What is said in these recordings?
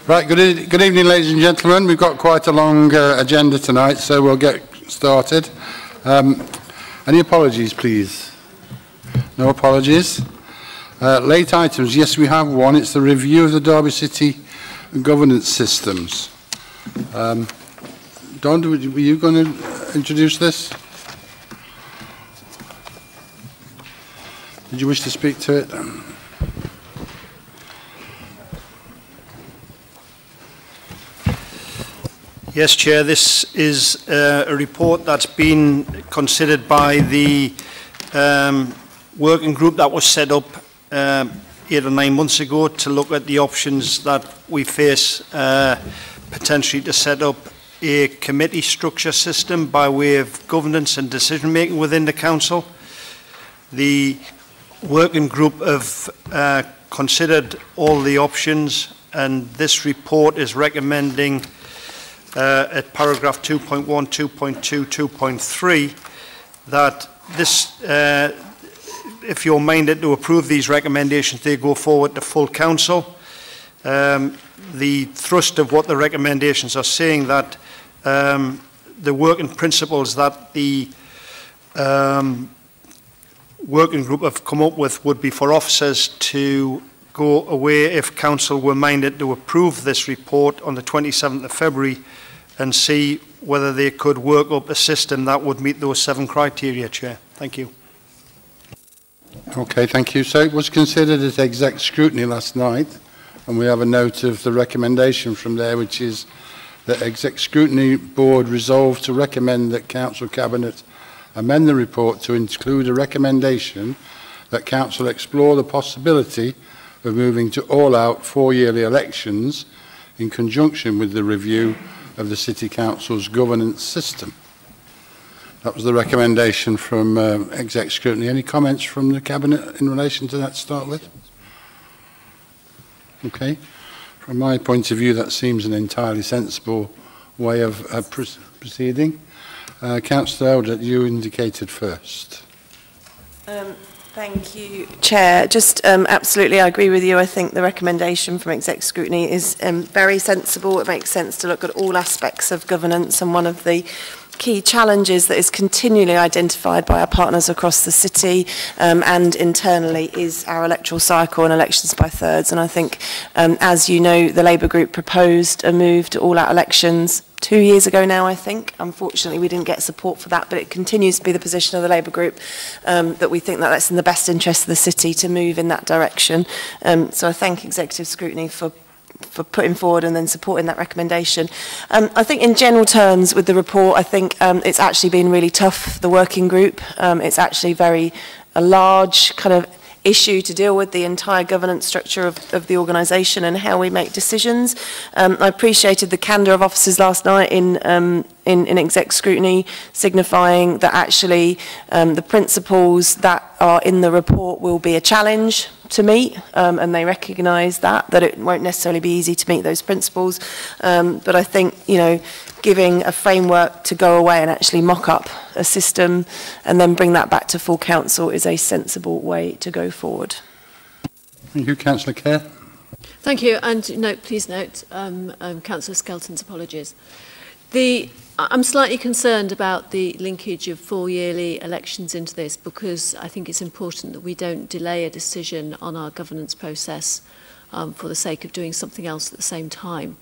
Right, good evening, ladies and gentlemen. We've got quite a long agenda tonight, so we'll get started. Any apologies, please? No apologies? Late items, yes, we have one. It's the review of the Derby City governance systems. Don, were you going to introduce this? Did you wish to speak to it? Yes, Chair, this is a report that's been considered by the working group that was set up 8 or 9 months ago to look at the options that we face potentially to set up a committee structure system by way of governance and decision making within the council. The working group have considered all the options, and this report is recommending at paragraph 2.1, 2.2, 2.3 that this, if you're minded to approve these recommendations, they go forward to full council. The thrust of what the recommendations are saying that the working principles that the working group have come up with would be for officers to go away if council were minded to approve this report on the 27th of February and see whether they could work up a system that would meet those 7 criteria, Chair. Thank you. Okay, thank you. So it was considered as exec scrutiny last night, and we have a note of the recommendation from there, which is that exec scrutiny board resolved to recommend that council cabinet amend the report to include a recommendation that council explore the possibility of moving to all-out 4-yearly elections in conjunction with the review of the City Council's governance system. That was the recommendation from exec scrutiny. Any comments from the cabinet in relation to that to start with? Okay. From my point of view, that seems an entirely sensible way of proceeding. Councillor Eldred, you indicated first. Thank you, Chair. Just absolutely, I agree with you. I think the recommendation from exec scrutiny is very sensible. It makes sense to look at all aspects of governance, and one of the key challenges that is continually identified by our partners across the city and internally is our electoral cycle and elections by thirds. And I think, as you know, the Labour group proposed a move to all-out elections 2 years ago now, I think. Unfortunately, we didn't get support for that, but it continues to be the position of the Labour group that we think that that's in the best interest of the city to move in that direction. So I thank executive scrutiny for putting forward and then supporting that recommendation. I think in general terms with the report, I think it's actually been really tough, the working group. It's actually a large kind of issue to deal with, the entire governance structure of the organisation and how we make decisions. I appreciated the candour of officers last night in exec scrutiny, signifying that actually the principles that are in the report will be a challenge to meet, and they recognise that it won't necessarily be easy to meet those principles. But I think, you know, giving a framework to go away and actually mock up a system and then bring that back to full council is a sensible way to go forward. Thank you, Councillor Kerr. Thank you, and please note Councillor Skelton's apologies. I'm slightly concerned about the linkage of 4-yearly elections into this, because I think it's important that we don't delay a decision on our governance process for the sake of doing something else at the same time.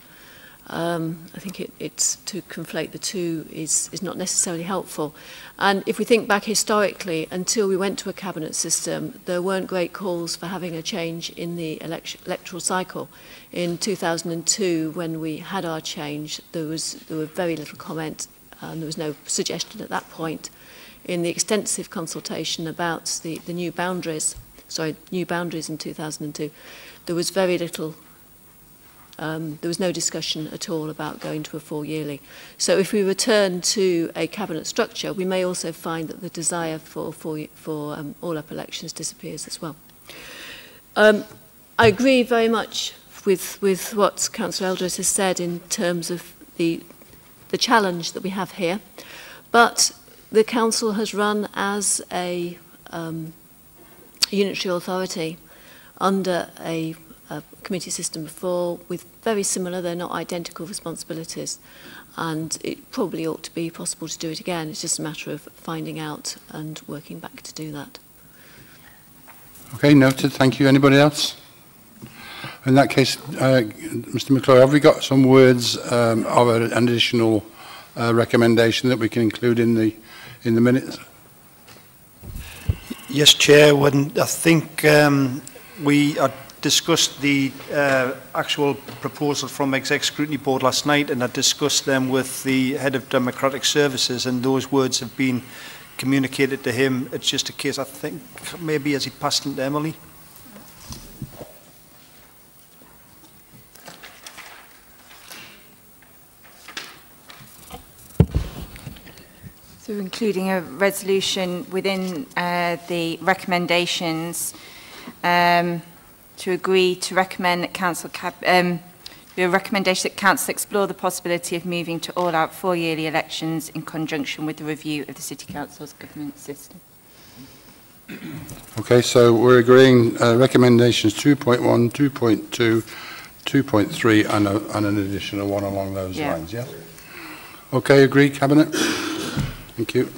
I think it's to conflate the two is not necessarily helpful. And if we think back historically, until we went to a cabinet system, there weren't great calls for having a change in the electoral cycle. In 2002, when we had our change, there were very little comment, and there was no suggestion at that point in the extensive consultation about the new boundaries in 2002. There was very little. There was no discussion at all about going to a 4-yearly. So if we return to a cabinet structure, we may also find that the desire for all-up elections disappears as well. I agree very much with what Councillor Eldred has said in terms of the challenge that we have here, but the council has run as a unitary authority under a a committee system before with very similar, they're not identical responsibilities. And it probably ought to be possible to do it again. It's just a matter of finding out and working back to do that. Okay, noted. Thank you. Anybody else? In that case, Mr. McClure, have we got some words of an additional recommendation that we can include in the minutes? Yes, Chair. I think we discussed the actual proposal from Exec Scrutiny Board last night, and I discussed them with the Head of Democratic Services, and those words have been communicated to him. It's just a case, I think, maybe as he passed them to Emily. So we're including a resolution within the recommendations to agree to recommend that Council a recommendation that Council explore the possibility of moving to all-out 4-yearly elections in conjunction with the review of the City Council's government system. Okay, so we're agreeing recommendations 2.1, 2.2, 2.3 and an additional one along those lines, yeah? Okay, agreed, Cabinet? Thank you.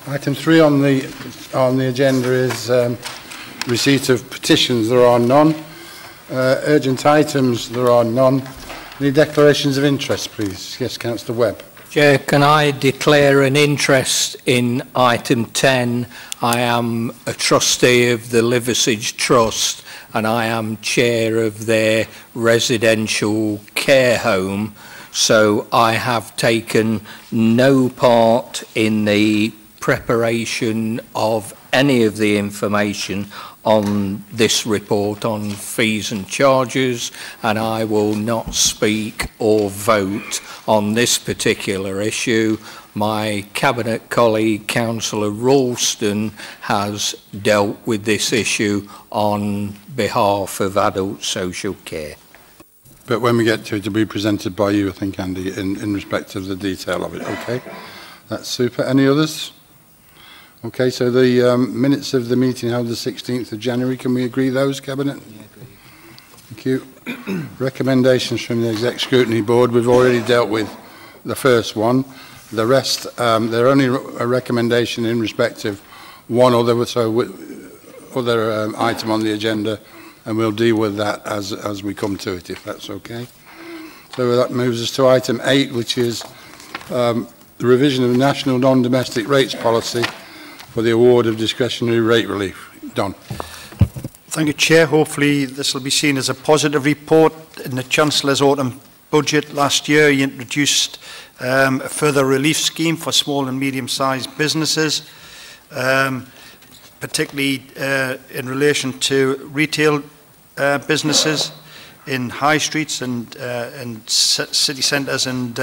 Item 3 on the agenda is receipt of petitions. There are none. Urgent items, there are none. Any declarations of interest, please? Yes, Councillor Webb. Chair, can I declare an interest in item 10? I am a trustee of the Liversedge Trust and I am chair of their residential care home. So I have taken no part in the preparation of any of the information on this report on fees and charges, and I will not speak or vote on this particular issue. My Cabinet colleague, Councillor Ralston, has dealt with this issue on behalf of adult social care. But when we get to it, it'll be presented by you, I think, Andy, in respect of the detail of it. Okay, that's super. Any others? Okay, so the minutes of the meeting held the 16th of January, can we agree those, Cabinet? Yeah, agree. Thank you. Recommendations from the Exec Scrutiny Board, we've already dealt with the first one. The rest, they're only a recommendation in respect of one other item on the agenda, and we'll deal with that as we come to it, if that's okay. So that moves us to item 8, which is the revision of the National Non-Domestic Rates Policy for the award of discretionary rate relief. Don. Thank you, Chair. Hopefully this will be seen as a positive report. In the Chancellor's autumn budget last year, he introduced a further relief scheme for small and medium-sized businesses, particularly in relation to retail businesses in high streets and city centres and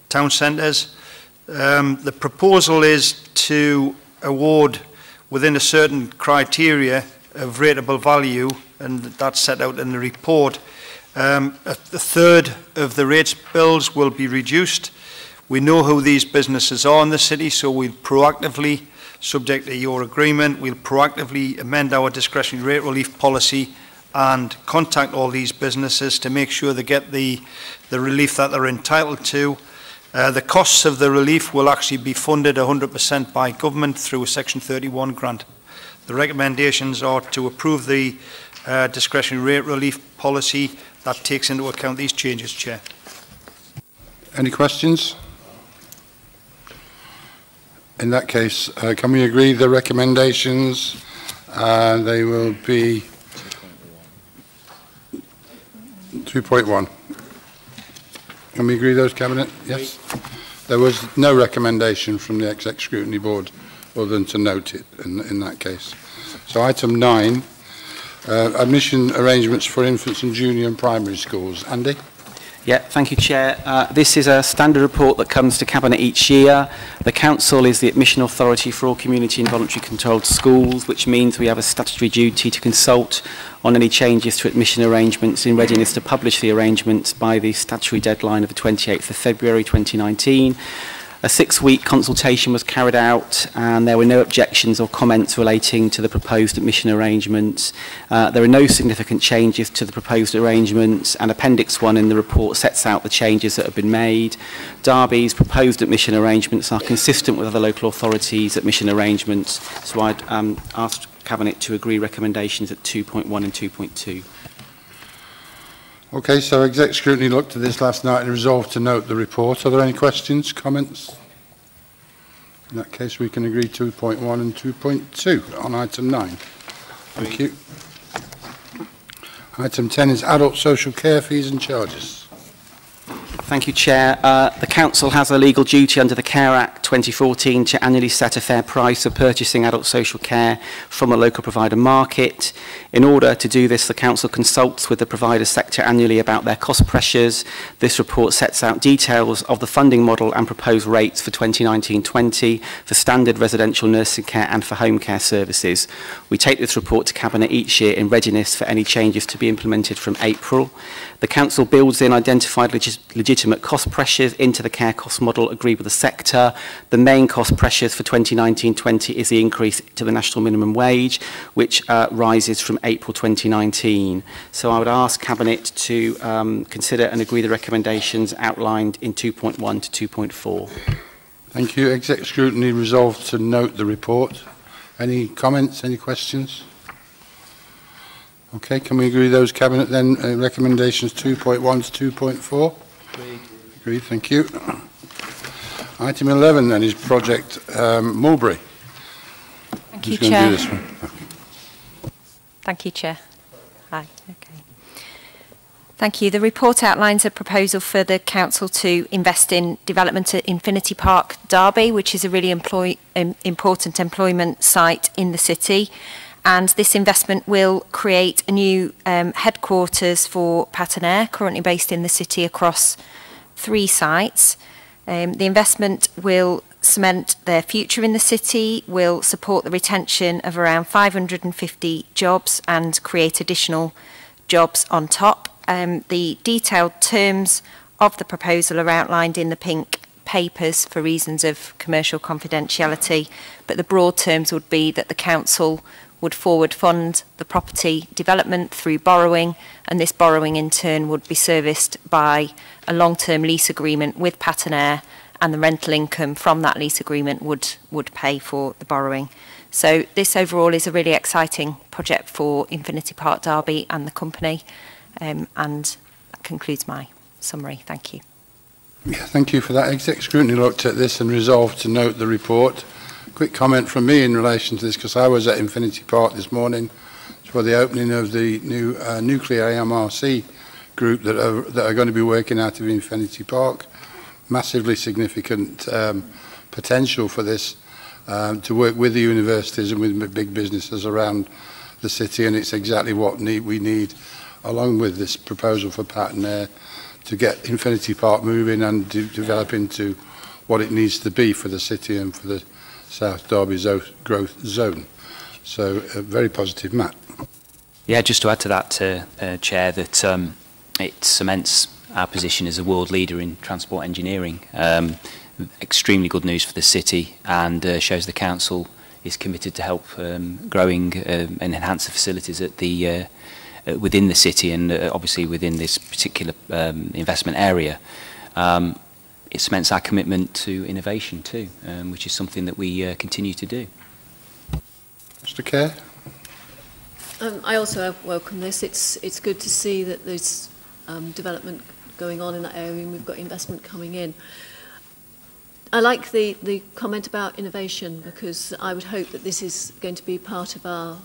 town centres. The proposal is to award within a certain criteria of rateable value, and that's set out in the report. A third of the rates bills will be reduced. We know who these businesses are in the city, so we'll proactively, subject to your agreement, we'll proactively amend our discretionary rate relief policy and contact all these businesses to make sure they get the relief that they're entitled to. The costs of the relief will actually be funded 100% by government through a Section 31 grant. The recommendations are to approve the discretionary rate relief policy that takes into account these changes, Chair. Any questions? In that case, can we agree the recommendations? They will be 2.1. Can we agree those, Cabinet? Yes. There was no recommendation from the Exec Scrutiny Board other than to note it in that case. So item 9, admission arrangements for infants and junior and primary schools. Andy? Yeah, thank you, Chair. This is a standard report that comes to Cabinet each year. The Council is the admission authority for all community and voluntary controlled schools, which means we have a statutory duty to consult on any changes to admission arrangements in readiness to publish the arrangements by the statutory deadline of the 28th of February 2019. A 6-week consultation was carried out and there were no objections or comments relating to the proposed admission arrangements. There are no significant changes to the proposed arrangements, and Appendix 1 in the report sets out the changes that have been made. Derby's proposed admission arrangements are consistent with other local authorities' admission arrangements, so I'd ask Cabinet to agree recommendations at 2.1 and 2.2. Okay, so Exec Scrutiny looked at this last night and resolved to note the report. Are there any questions, comments? In that case, we can agree 2.1 and 2.2 on item 9. Thank you. Item 10 is adult social care fees and charges. Thank you, Chair. The Council has a legal duty under the Care Act 2014 to annually set a fair price of purchasing adult social care from a local provider market. In order to do this, the Council consults with the provider sector annually about their cost pressures. This report sets out details of the funding model and proposed rates for 2019-20 for standard residential nursing care and for home care services. We take this report to Cabinet each year in readiness for any changes to be implemented from April. The Council builds in identified legitimate cost pressures into the care cost model agreed with the sector. The main cost pressures for 2019-20 is the increase to the national minimum wage, which rises from April 2019. So I would ask Cabinet to consider and agree the recommendations outlined in 2.1 to 2.4. Thank you. Exec Scrutiny resolved to note the report. Any comments, any questions? Okay, can we agree those, Cabinet, then? Recommendations 2.1 to 2.4? Agreed, thank you. Item 11, then, is Project Mulberry. Thank you, Who's going to do this one? Thank you, Chair. Hi. Okay. Thank you. The report outlines a proposal for the Council to invest in development at Infinity Park, Derby, which is a really important employment site in the city. And this investment will create a new headquarters for Pattern currently based in the city across 3 sites. The investment will cement their future in the city, will support the retention of around 550 jobs and create additional jobs on top. The detailed terms of the proposal are outlined in the pink papers for reasons of commercial confidentiality, but the broad terms would be that the Council would forward fund the property development through borrowing, and this borrowing in turn would be serviced by a long-term lease agreement with Pattern, and the rental income from that lease agreement would pay for the borrowing. So this overall is a really exciting project for Infinity Park Derby and the company, and that concludes my summary. Thank you. Yeah, thank you for that. Exec Scrutiny looked at this and resolved to note the report. Quick comment from me in relation to this, because I was at Infinity Park this morning for the opening of the new nuclear AMRC group that are going to be working out of Infinity Park. Massively significant potential for this to work with the universities and with big businesses around the city, and it's exactly what we need, along with this proposal for Pattern to get Infinity Park moving and develop into what it needs to be for the city and for the South Derby growth zone. So very positive, Matt. Yeah, just to add to that, Chair, that it cements our position as a world leader in transport engineering. Extremely good news for the city, and shows the Council is committed to help growing and enhance the facilities at the within the city, and obviously within this particular investment area. It cements our commitment to innovation too, which is something that we continue to do. Mr. Kerr? I also welcome this. It's good to see that there's development going on in that area, and we've got investment coming in. I like the comment about innovation, because I would hope that this is going to be part of our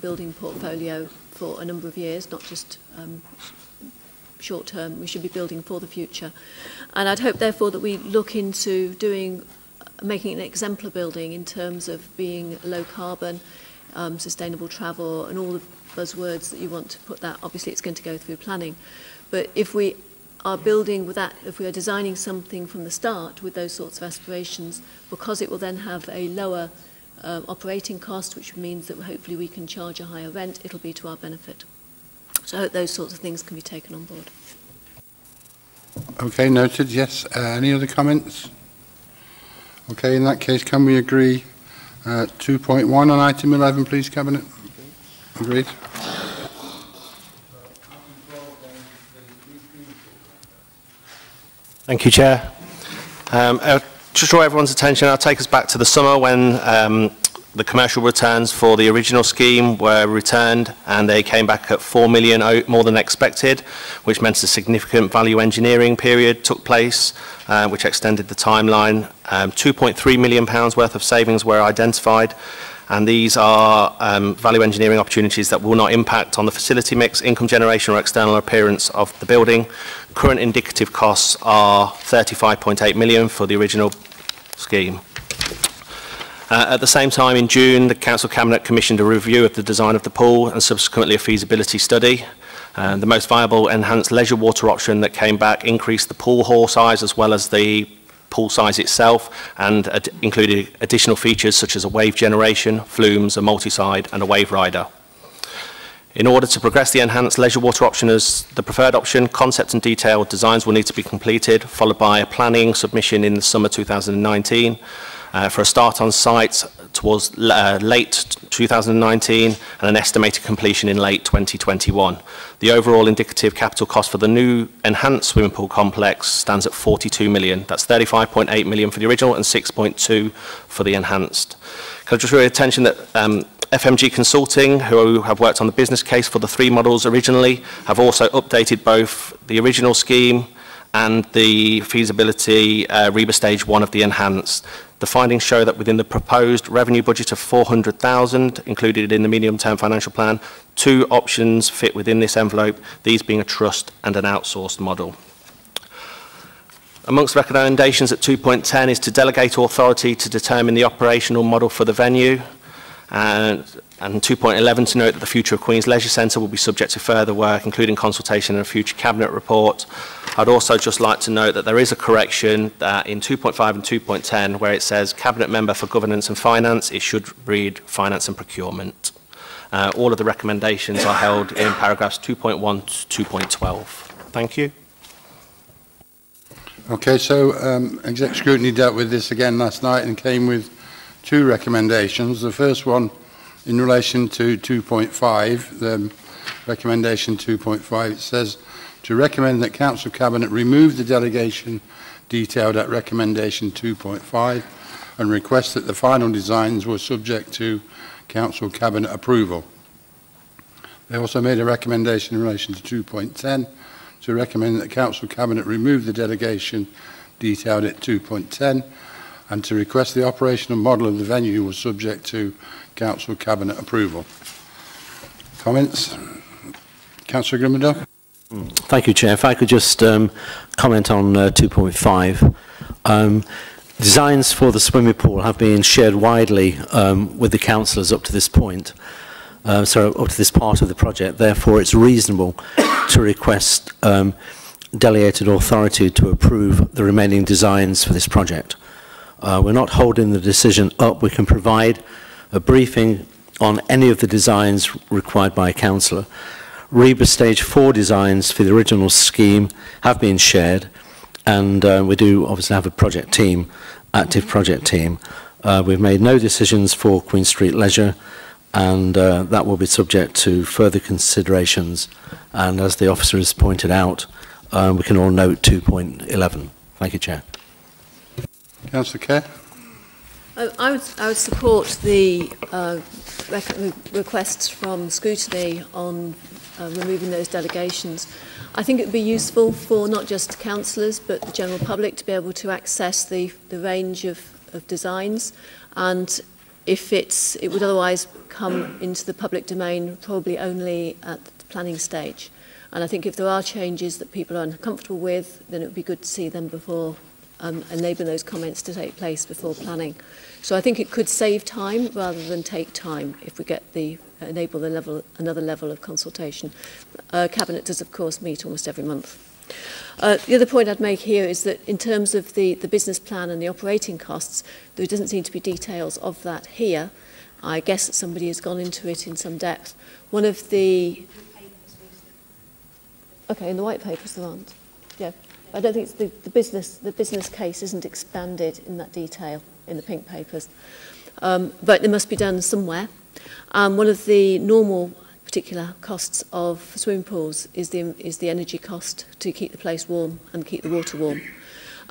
building portfolio for a number of years, not just short term. We should be building for the future. And I'd hope, therefore, that we look into making an exemplar building in terms of being low carbon, sustainable travel, and all the buzzwords that you want to put that. Obviously, it's going to go through planning. But if we are building with that, if we are designing something from the start with those sorts of aspirations, because it will then have a lower operating cost, which means that hopefully we can charge a higher rent, it'll be to our benefit. So I hope those sorts of things can be taken on board. Okay, noted, yes. Any other comments? Okay, in that case, can we agree 2.1 on item 11, please, Cabinet? Agreed. Thank you, Chair. To draw everyone's attention, I'll take us back to the summer when the commercial returns for the original scheme were returned, and they came back at 4 million more than expected, which meant a significant value engineering period took place, which extended the timeline. £2.3 million worth of savings were identified, and these are value engineering opportunities that will not impact on the facility mix, income generation or external appearance of the building. Current indicative costs are 35.8 million for the original scheme. At the same time, in June, the Council Cabinet commissioned a review of the design of the pool and subsequently a feasibility study. The most viable enhanced leisure water option that came back increased the pool hall size as well as the pool size itself, and included additional features such as a wave generation, flumes, a multi-side and a wave rider. In order to progress the enhanced leisure water option as the preferred option, concept and detailed designs will need to be completed, followed by a planning submission in the summer 2019 for a start on site towards late 2019 and an estimated completion in late 2021. The overall indicative capital cost for the new enhanced swimming pool complex stands at 42 million. That's 35.8 million for the original and 6.2 for the enhanced. Can I just draw your attention that FMG Consulting, who have worked on the business case for the 3 models originally, have also updated both the original scheme and the feasibility REBA stage 1 of the enhanced. The findings show that within the proposed revenue budget of 400,000 included in the medium-term financial plan, 2 options fit within this envelope, these being a trust and an outsourced model. Amongst recommendations at 2.10 is to delegate authority to determine the operational model for the venue. And 2.11 to note that the future of Queen's Leisure Centre will be subject to further work, including consultation and a future Cabinet report. I'd also just like to note that there is a correction that in 2.5 and 2.10 where it says Cabinet Member for Governance and Finance, it should read Finance and Procurement. All of the recommendations are held in paragraphs 2.1 to 2.12. Thank you. Okay, so Exec Scrutiny dealt with this again last night and came with 2 recommendations. The first one in relation to 2.5, the recommendation 2.5, it says to recommend that Council Cabinet remove the delegation detailed at recommendation 2.5 and request that the final designs were subject to Council Cabinet approval. They also made a recommendation in relation to 2.10 to recommend that Council Cabinet remove the delegation detailed at 2.10 and to request the operational model of the venue was subject to Council Cabinet approval. Comments? Councillor Grimmadale? Thank you, Chair. If I could just comment on 2.5. Designs for the swimming pool have been shared widely with the councillors up to this point, up to this part of the project. Therefore, it's reasonable to request delegated authority to approve the remaining designs for this project. We're not holding the decision up. We can provide a briefing on any of the designs required by a councillor. REBA Stage 4 designs for the original scheme have been shared, and we do obviously have a project team, active project team. We've made no decisions for Queen Street Leisure, and that will be subject to further considerations. And as the officer has pointed out, we can all note 2.11. Thank you, Chair. Councillor Kerr? I would support the requests from scrutiny on removing those delegations. I think it would be useful for not just councillors but the general public to be able to access the range of designs, and if it would otherwise come into the public domain probably only at the planning stage. And I think if there are changes that people are uncomfortable with, then it would be good to see them before enabling those comments to take place before planning. So I think it could save time rather than take time if we get enable another level of consultation. Cabinet does, of course, meet almost every month. The other point I'd make here is that in terms of the business plan and the operating costs, there doesn't seem to be details of that here. I guess that somebody has gone into it in some depth. One of the... Okay, in the white papers there aren't. Yeah. I don't think it's the business case isn't expanded in that detail in the pink papers. But it must be done somewhere. One of the normal particular costs of swimming pools is the energy cost to keep the place warm and keep the water warm.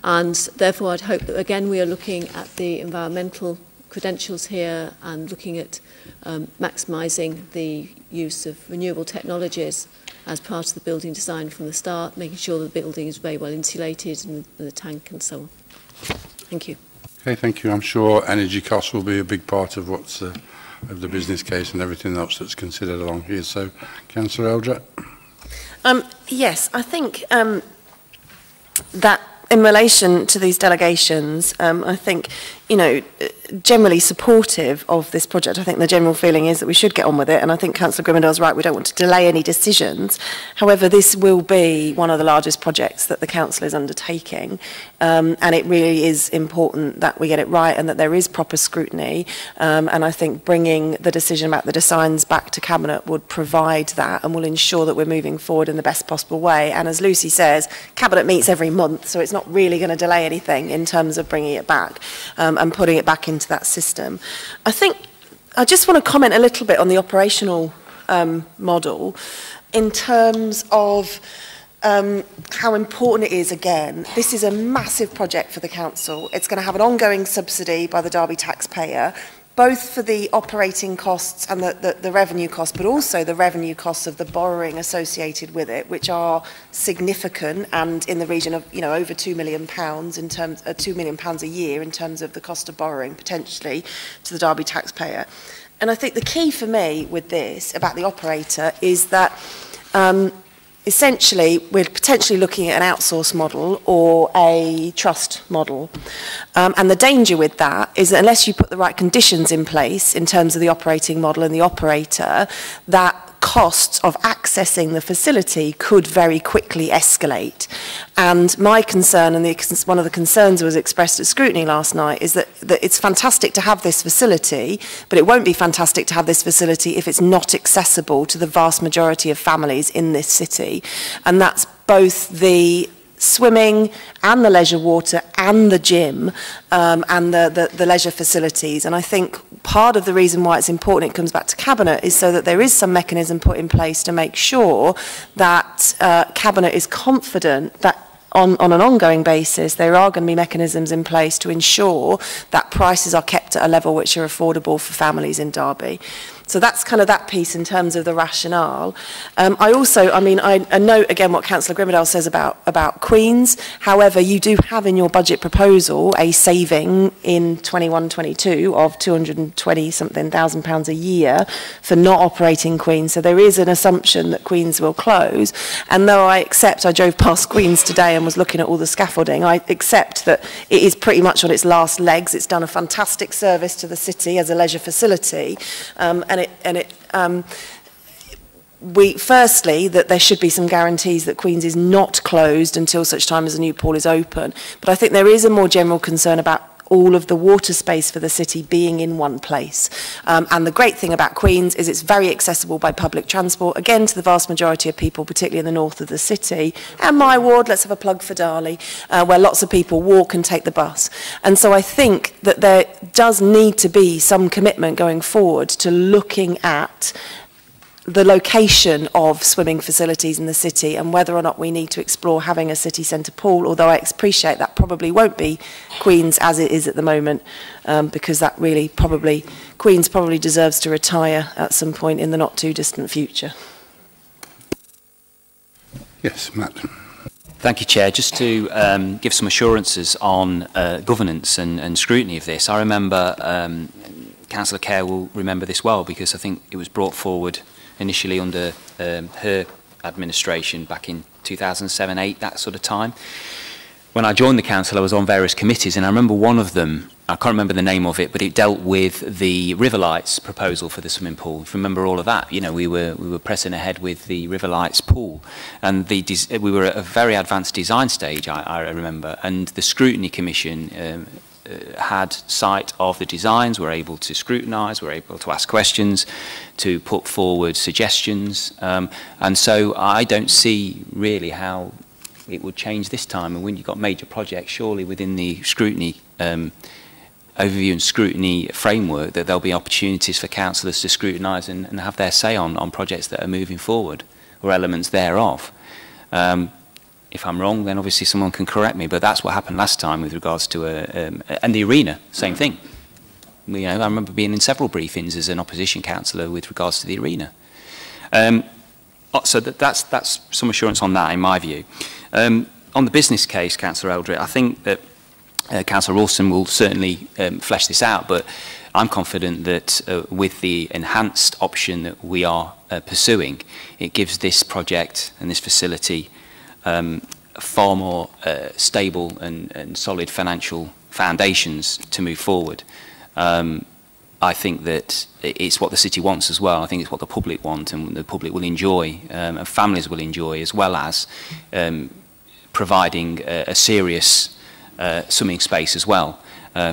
And therefore I'd hope that again we are looking at the environmental credentials here and looking at maximising the use of renewable technologies as part of the building design from the start, making sure the building is very well insulated and the tank and so on. Thank you. Okay, thank you. I'm sure energy costs will be a big part of what's of the business case and everything else that's considered along here. So, Councillor Eldred. Yes, I think that in relation to these delegations, I think, you know, generally supportive of this project. I think the general feeling is that we should get on with it, and I think Councillor Grimendell's right, we don't want to delay any decisions. However, this will be one of the largest projects that the Council is undertaking, and it really is important that we get it right and that there is proper scrutiny, and I think bringing the decision about the designs back to Cabinet would provide that and will ensure that we're moving forward in the best possible way. And as Lucy says, Cabinet meets every month, so it's not really going to delay anything in terms of bringing it back and putting it back into that system. I think I just want to comment a little bit on the operational model in terms of how important it is. Again, this is a massive project for the council. It's going to have an ongoing subsidy by the Derby taxpayer, both for the operating costs and the revenue costs, but also the revenue costs of the borrowing associated with it, which are significant and in the region of, you know, over £2 million in terms £2 million a year in terms of the cost of borrowing potentially to the Derby taxpayer. And I think the key for me with this about the operator is that essentially we're potentially looking at an outsource model or a trust model. And the danger with that is that unless you put the right conditions in place in terms of the operating model and the operator, that costs of accessing the facility could very quickly escalate. And my concern, and one of the concerns that was expressed at scrutiny last night, is that it's fantastic to have this facility, but it won't be fantastic to have this facility if it's not accessible to the vast majority of families in this city. And that's both the swimming and the leisure water and the gym and the leisure facilities. And I think part of the reason why it's important it comes back to Cabinet is so that there is some mechanism put in place to make sure that Cabinet is confident that on an ongoing basis there are going to be mechanisms in place to ensure that prices are kept at a level which are affordable for families in Derby. So that's kind of that piece in terms of the rationale. I also, I mean, I note again what Councillor Grimendell says about Queen's. However, you do have in your budget proposal a saving in 21-22 of £220-something thousand a year for not operating Queen's. So there is an assumption that Queen's will close. And though I accept, I drove past Queen's today and was looking at all the scaffolding, I accept that it is pretty much on its last legs. It's done a fantastic service to the city as a leisure facility, firstly, that there should be some guarantees that Queen's is not closed until such time as the new pool is open. But I think there is a more general concern about all of the water space for the city being in one place. And the great thing about Queen's is it's very accessible by public transport, again, to the vast majority of people, particularly in the north of the city. And my ward, let's have a plug for Darley, where lots of people walk and take the bus. And so I think that there does need to be some commitment going forward to looking at the location of swimming facilities in the city and whether or not we need to explore having a city centre pool, although I appreciate that probably won't be Queen's as it is at the moment, because that really probably, Queen's probably deserves to retire at some point in the not too distant future. Yes, Matt. Thank you, Chair. Just to give some assurances on governance and scrutiny of this, I remember, Councillor Kerr will remember this well, because I think it was brought forward initially under her administration back in 2007-8, that sort of time. When I joined the council, I was on various committees, and I remember one of them, I can't remember the name of it, but it dealt with the River Lights proposal for the swimming pool. If you remember all of that, you know, we were pressing ahead with the River Lights pool, and we were at a very advanced design stage, I remember, and the Scrutiny Commission had sight of the designs, were able to scrutinise, were able to ask questions, to put forward suggestions, and so I don't see really how it would change this time. And when you've got major projects, surely within the scrutiny overview and scrutiny framework, that there'll be opportunities for councillors to scrutinise and have their say on projects that are moving forward, or elements thereof. If I'm wrong, then obviously someone can correct me, but that's what happened last time with regards to and the arena, same thing. You know, I remember being in several briefings as an opposition councillor with regards to the arena. So that's some assurance on that, in my view. On the business case, Councillor Eldred, I think that Councillor Rawson will certainly flesh this out, but I'm confident that with the enhanced option that we are pursuing, it gives this project and this facility far more stable and solid financial foundations to move forward. I think that it's what the city wants as well. I think it's what the public want and the public will enjoy, and families will enjoy, as well as providing a serious swimming space as well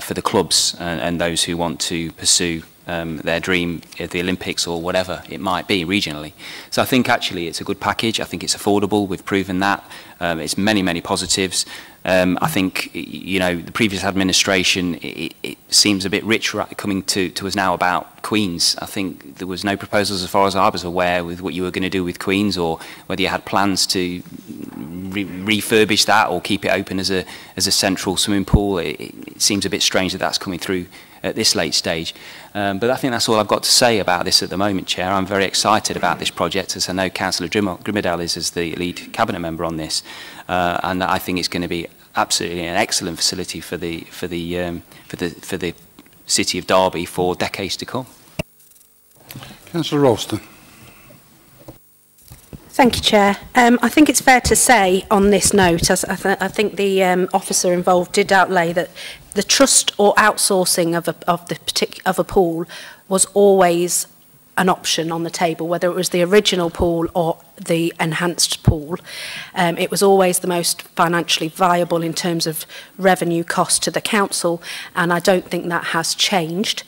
for the clubs and those who want to pursue their dream at the Olympics or whatever it might be regionally. So I think actually it's a good package. I think it's affordable. We've proven that. It's many, many positives. I think, you know, the previous administration, it seems a bit rich coming to us now about Queen's. I think there was no proposals as far as I was aware with what you were going to do with Queen's, or whether you had plans to refurbish that or keep it open as a central swimming pool. It seems a bit strange that that's coming through at this late stage. But I think that's all I've got to say about this at the moment, Chair. I'm very excited about this project, as I know Councillor Grimmadale is as the lead cabinet member on this, and I think it's going to be absolutely an excellent facility for the city of Derby for decades to come. Councillor Ralston. Thank you, Chair. I think it's fair to say on this note, as I think the officer involved did outlay, that the trust or outsourcing of a pool was always an option on the table, whether it was the original pool or the enhanced pool. It was always the most financially viable in terms of revenue cost to the council, and I don't think that has changed.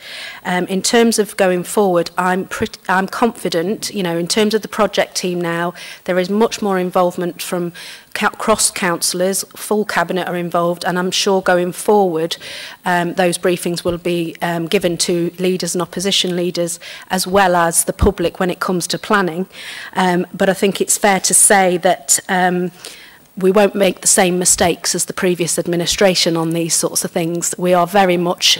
In terms of going forward, I'm confident, you know, in terms of the project team now, there is much more involvement from cross-councillors, full cabinet are involved, and I'm sure going forward those briefings will be given to leaders and opposition leaders as well as the public when it comes to planning. But I think it's fair to say that we won't make the same mistakes as the previous administration on these sorts of things. We are very much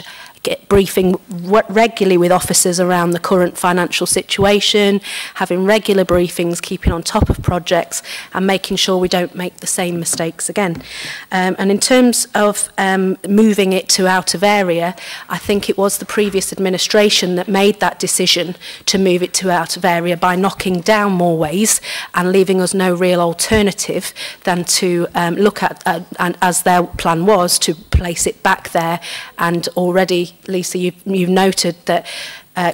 briefing regularly with officers around the current financial situation, having regular briefings, keeping on top of projects and making sure we don't make the same mistakes again. And in terms of moving it to out of area, I think it was the previous administration that made that decision to move it to out of area by knocking down moorways and leaving us no real alternative than to look at, and as their plan was, to place it back there. And already, Lisa, you've noted that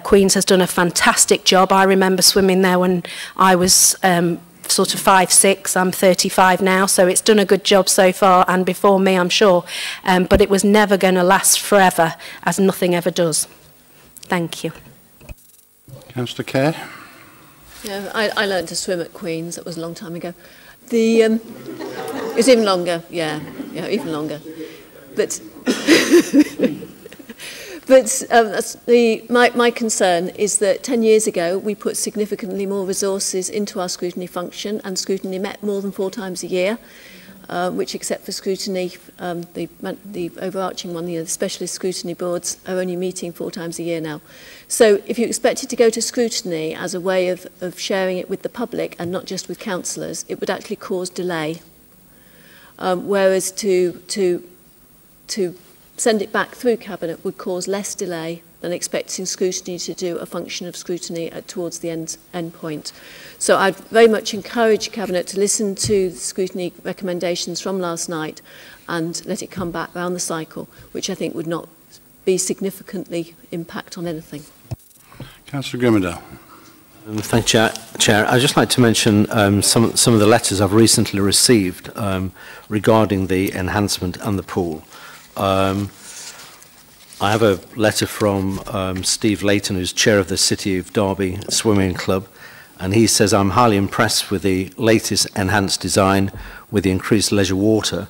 Queen's has done a fantastic job. I remember swimming there when I was sort of 5, 6. I'm 35 now, so it's done a good job so far, and before me, I'm sure. But it was never going to last forever, as nothing ever does. Thank you. Councillor Kerr. Yeah, I learned to swim at Queen's. That was a long time ago. It was even longer. Yeah, even longer. But my concern is that 10 years ago we put significantly more resources into our scrutiny function, and scrutiny met more than 4 times a year, which, except for scrutiny, the overarching one, the specialist scrutiny boards are only meeting 4 times a year now. So if you expected to go to scrutiny as a way of sharing it with the public and not just with councillors, it would actually cause delay. Whereas to send it back through Cabinet would cause less delay than expecting scrutiny to do a function of scrutiny towards the end point. So I'd very much encourage Cabinet to listen to the scrutiny recommendations from last night and let it come back round the cycle, which I think would not be significantly impact on anything. Councillor Grimmadale. Thank you, Chair. I'd just like to mention some of the letters I've recently received regarding the enhancement and the pool. I have a letter from Steve Layton, who's chair of the City of Derby Swimming Club, and he says, "I'm highly impressed with the latest enhanced design with the increased leisure water.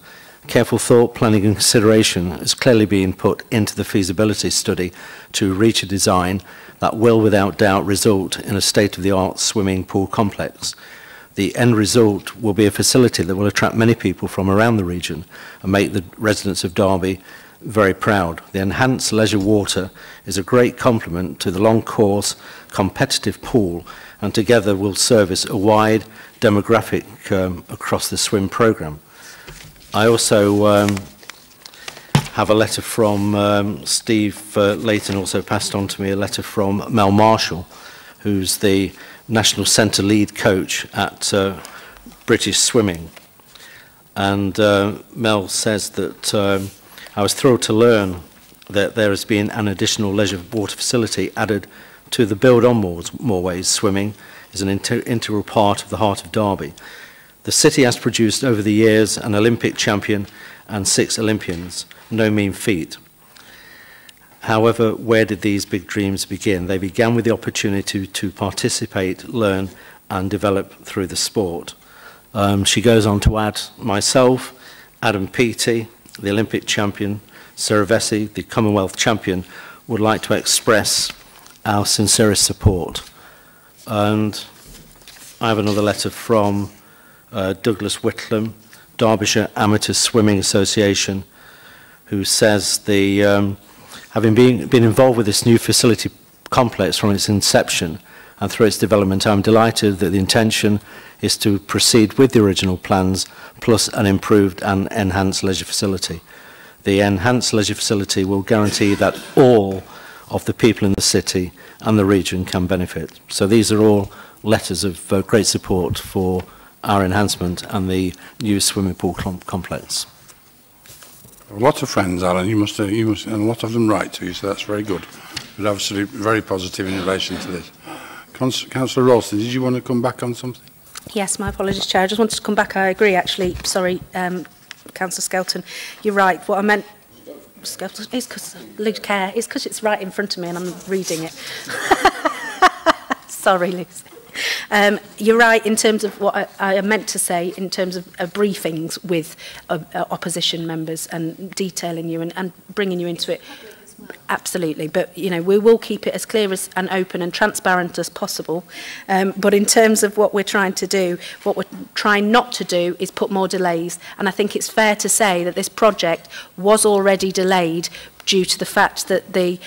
Careful thought, planning and consideration is clearly being put into the feasibility study to reach a design that will without doubt result in a state-of-the-art swimming pool complex. The end result will be a facility that will attract many people from around the region and make the residents of Derby very proud. The enhanced leisure water is a great complement to the long course competitive pool, and together will service a wide demographic across the swim programme. I also have a letter from Steve Layton, also passed on to me a letter from Mel Marshall, who's the National Centre lead coach at British Swimming. And Mel says that I was thrilled to learn that there has been an additional leisure water facility added to the Build on Moorways. Swimming is an integral part of the heart of Derby. The city has produced over the years an Olympic champion and 6 Olympians, no mean feat. However, where did these big dreams begin? They began with the opportunity to participate, learn and develop through the sport. She goes on to add, myself, Adam Peaty, the Olympic champion, Sarah Vesey, the Commonwealth champion, would like to express our sincerest support. And I have another letter from Douglas Whitlam, Derbyshire Amateur Swimming Association, who says having been involved with this new facility complex from its inception and through its development, I'm delighted that the intention is to proceed with the original plans plus an improved and enhanced leisure facility. The enhanced leisure facility will guarantee that all of the people in the city and the region can benefit. So these are all letters of great support for our enhancement and the new swimming pool complex. A lot of friends, Alan, you must, and a lot of them write to you, so that's very good. But obviously very positive in relation to this. Councillor Ralston, did you want to come back on something? Yes, my apologies, Chair. I just wanted to come back. I agree, actually. Sorry, Councillor Skelton. You're right. What I meant, Skelton, is because Luke Care. It's because it's right in front of me and I'm reading it. Sorry, Lucy. You're right in terms of what I meant to say in terms of briefings with opposition members and detailing you and bringing you into it. Absolutely, but you know, we will keep it as clear as and open and transparent as possible. But in terms of what we're trying to do, what we're trying not to do is put more delays. And I think it's fair to say that this project was already delayed due to the fact that the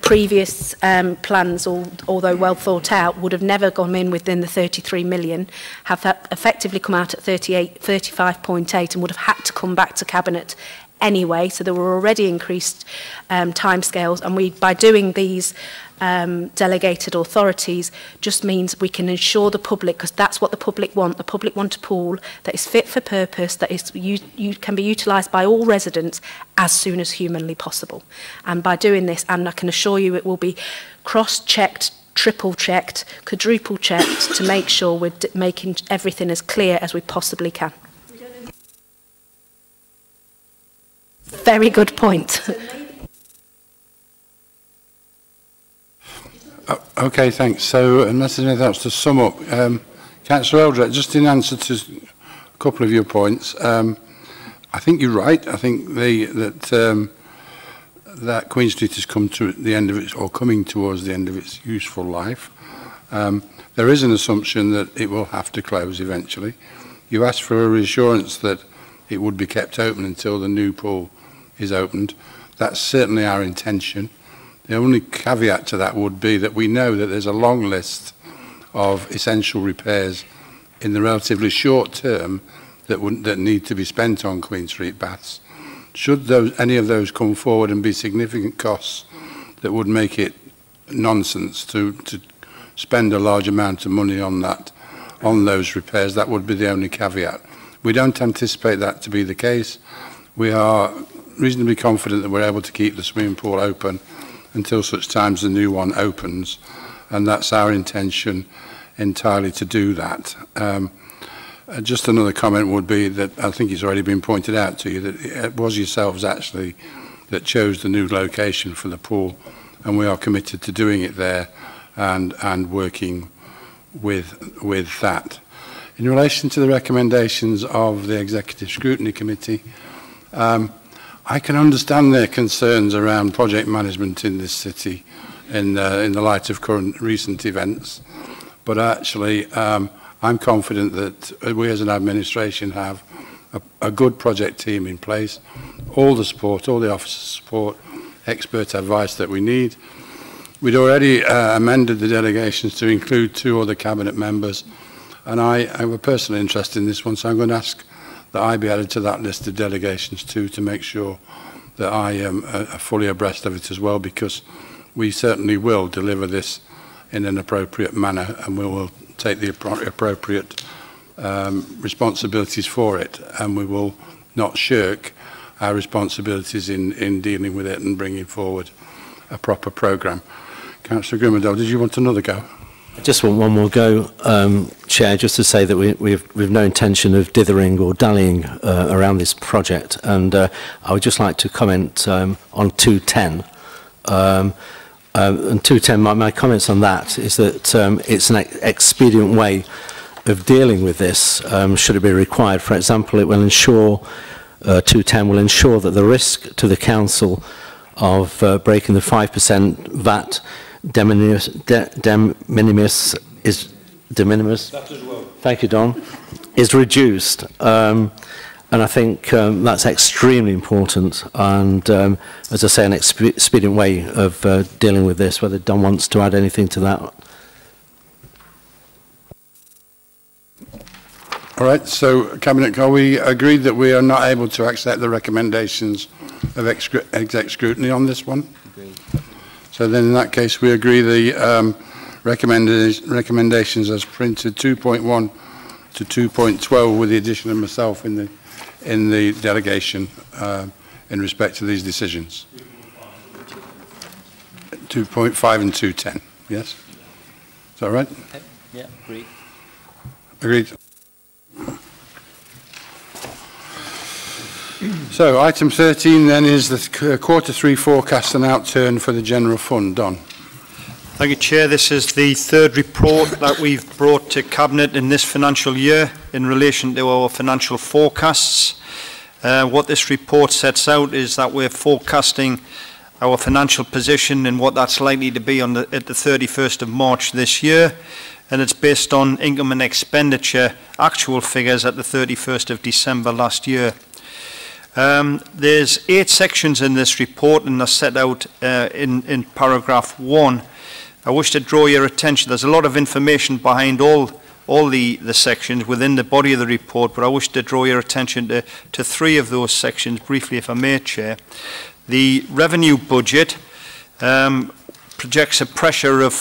previous plans, although well thought out, would have never gone in within the 33 million, have effectively come out at 35.8 and would have had to come back to Cabinet anyway. So there were already increased timescales, and by doing these delegated authorities just means we can ensure the public, because that's what the public want. The public want a pool that is fit for purpose, that is can be utilised by all residents as soon as humanly possible. And by doing this, and I can assure you it will be cross-checked, triple-checked, quadruple-checked to make sure we're making everything as clear as we possibly can. Very good point. Okay, thanks. So, unless there's anything else to sum up, Councillor Eldred, just in answer to a couple of your points, I think you're right. I think that Queen Street has come to the end of its, or coming towards the end of its useful life. There is an assumption that it will have to close eventually. You asked for a reassurance that it would be kept open until the new pool is opened. That's certainly our intention. The only caveat to that would be that we know that there's a long list of essential repairs in the relatively short term that need to be spent on Queen Street baths. Should any of those come forward and be significant costs that would make it nonsense to spend a large amount of money on those repairs, that would be the only caveat. We don't anticipate that to be the case. We are reasonably confident that we're able to keep the swimming pool open until such times the new one opens, and that's our intention entirely to do that. Just another comment would be that I think it's already been pointed out to you that it was yourselves actually that chose the new location for the pool, and we are committed to doing it there and working with that. In relation to the recommendations of the Executive Scrutiny Committee, I can understand their concerns around project management in this city in the light of current recent events, but actually I'm confident that we as an administration have a good project team in place, all the support, all the officer support, expert advice that we need. We'd already amended the delegations to include 2 other cabinet members, and I have a personal interest in this one, so I'm going to ask that I be added to that list of delegations too, to make sure that I am fully abreast of it as well, because we certainly will deliver this in an appropriate manner, and we will take the appropriate responsibilities for it, and we will not shirk our responsibilities in dealing with it and bringing forward a proper programme. Councillor Grimmadale, did you want another go? I just want one more go, Chair, just to say that we've no intention of dithering or dallying around this project, and I would just like to comment on 210. And 210, my comments on that is that it's an expedient way of dealing with this, should it be required. For example, it will ensure, 210 will ensure that the risk to the council of breaking the 5% VAT de minimis is de minimis. That as well. Thank you, Don. Is reduced, and I think that's extremely important. And as I say, an expedient way of dealing with this. Whether Don wants to add anything to that. All right. So, Cabinet, are we agreed that we are not able to accept the recommendations of exec scrutiny on this one? Agreed. So then in that case we agree the recommendations as printed 2.1 to 2.12 with the addition of myself in the delegation in respect to these decisions. 2.5 and 2.10, yes? Is that right? Okay. Yeah, agreed. Agreed. So, item 13 then is the Q3 forecast and outturn for the general fund. Don. Thank you, Chair. This is the 3rd report that we've brought to Cabinet in this financial year in relation to our financial forecasts. What this report sets out is that we're forecasting our financial position and what that's likely to be at the 31st of March this year, and it's based on income and expenditure actual figures at the 31st of December last year. There's 8 sections in this report, and they're set out in paragraph 1. I wish to draw your attention. There's a lot of information behind all the sections within the body of the report, but I wish to draw your attention to 3 of those sections briefly, if I may, Chair. The revenue budget projects a pressure of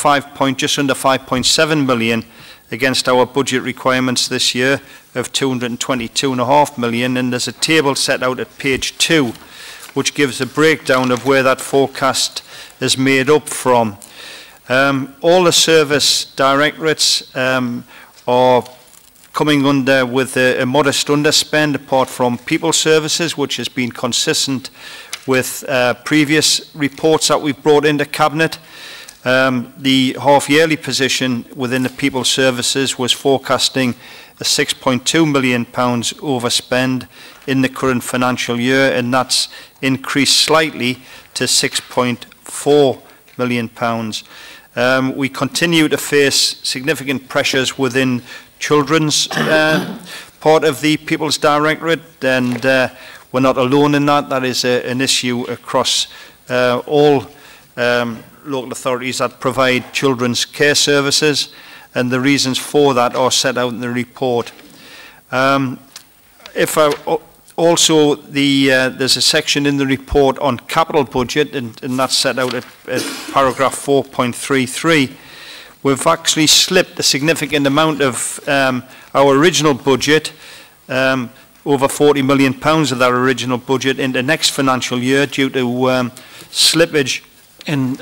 just under 5.7 million against our budget requirements this year of 222.5 million, and there's a table set out at page 2 which gives a breakdown of where that forecast is made up from. All the service directorates are coming under with a modest underspend, apart from people services, which has been consistent with previous reports that we've brought into Cabinet. The half-yearly position within the people services was forecasting a £6.2 million overspend in the current financial year, and that's increased slightly to £6.4 million. We continue to face significant pressures within children's part of the People's Directorate, and we're not alone in that. That is an issue across all local authorities that provide children's care services, and the reasons for that are set out in the report. Also, there's a section in the report on capital budget, and that's set out at paragraph 4.33. We've actually slipped a significant amount of our original budget, over £40 million of that original budget, into next financial year due to slippage in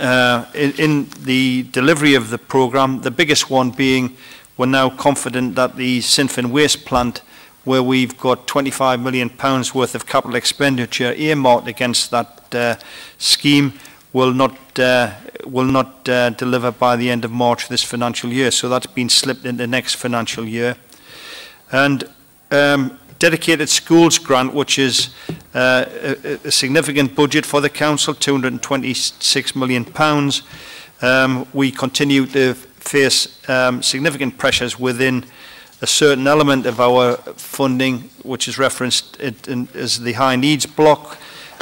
the delivery of the programme. The biggest one being, we're now confident that the Sinfin Waste Plant, where we've got £25 million worth of capital expenditure earmarked against that scheme, will not deliver by the end of March this financial year. So that's been slipped into next financial year. And dedicated schools grant, which is a significant budget for the council, £226 million. We continue to face significant pressures within a certain element of our funding, which is referenced as the high needs block,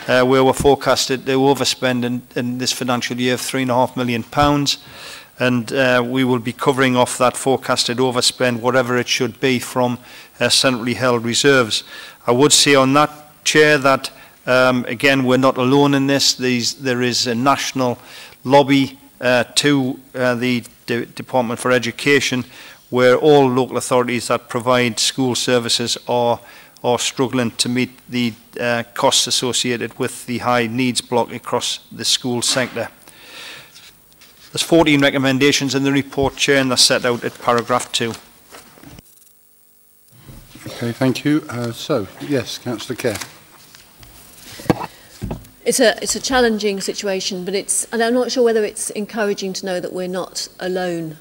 where we're forecasted to overspend in this financial year of £3.5 million. And we will be covering off that forecasted overspend, whatever it should be, from centrally held reserves. I would say on that, Chair, that again, we're not alone in this. There is a national lobby to the Department for Education, where all local authorities that provide school services are struggling to meet the costs associated with the high needs block across the school sector. There's 14 recommendations in the report, Chair, and they're set out at paragraph 2. Okay, thank you. So, yes, Councillor Kerr. It's a challenging situation, but and I'm not sure whether it's encouraging to know that we're not alone,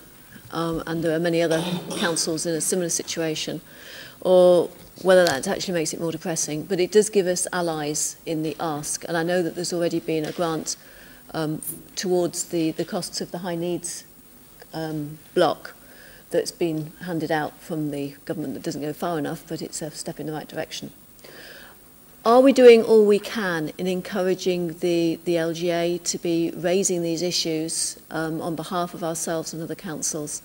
and there are many other councils in a similar situation, or whether that actually makes it more depressing. But it does give us allies in the ask, and I know that there's already been a grant towards the costs of the high needs block that's been handed out from the government that doesn't go far enough, but it's a step in the right direction. Are we doing all we can in encouraging the LGA to be raising these issues on behalf of ourselves and other councils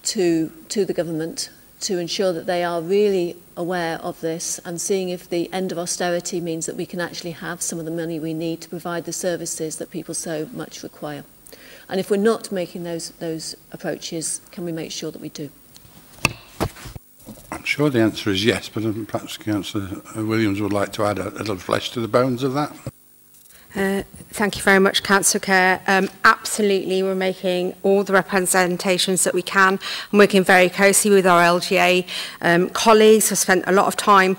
to the government, to ensure that they are really aware of this and seeing if the end of austerity means that we can actually have some of the money we need to provide the services that people so much require? And if we're not making those approaches, can we make sure that we do? I'm sure the answer is yes, but perhaps Councillor Williams would like to add a little flesh to the bones of that. Thank you very much, Councillor Kerr. Absolutely, we're making all the representations that we can. I'm working very closely with our LGA colleagues. I've spent a lot of time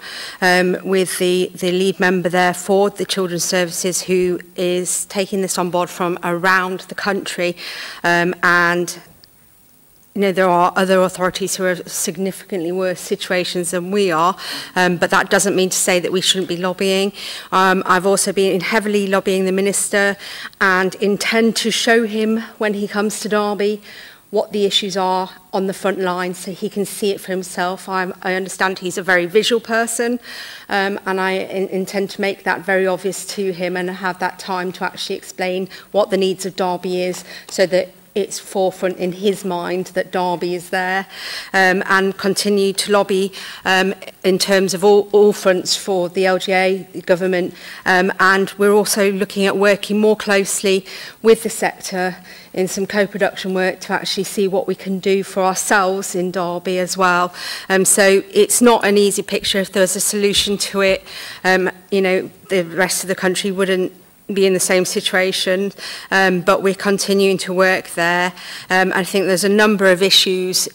with the lead member there for the Children's Services, who is taking this on board from around the country, and you know, there are other authorities who are significantly worse situations than we are, but that doesn't mean to say that we shouldn't be lobbying. I've also been heavily lobbying the Minister and intend to show him when he comes to Derby what the issues are on the front line so he can see it for himself. I understand he's a very visual person, and I intend to make that very obvious to him and have that time to actually explain what the needs of Derby is, so that it's forefront in his mind that Derby is there, and continue to lobby in terms of all fronts for the LGA, the government, and we're also looking at working more closely with the sector in some co-production work to actually see what we can do for ourselves in Derby as well. So it's not an easy picture. If there's a solution to it, you know, the rest of the country wouldn't be in the same situation, but we're continuing to work there. I think there's a number of issues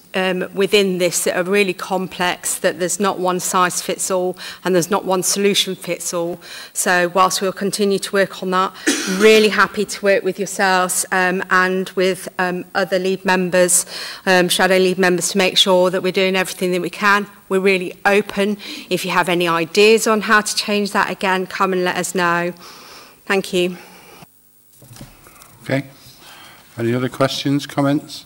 within this that are really complex, that there's not one size fits all and there's not one solution fits all. So whilst we'll continue to work on that, really happy to work with yourselves and with other lead members, shadow lead members, to make sure that we're doing everything that we can. We're really open. If you have any ideas on how to change that, again, come and let us know. Thank you. Okay. Any other questions, comments?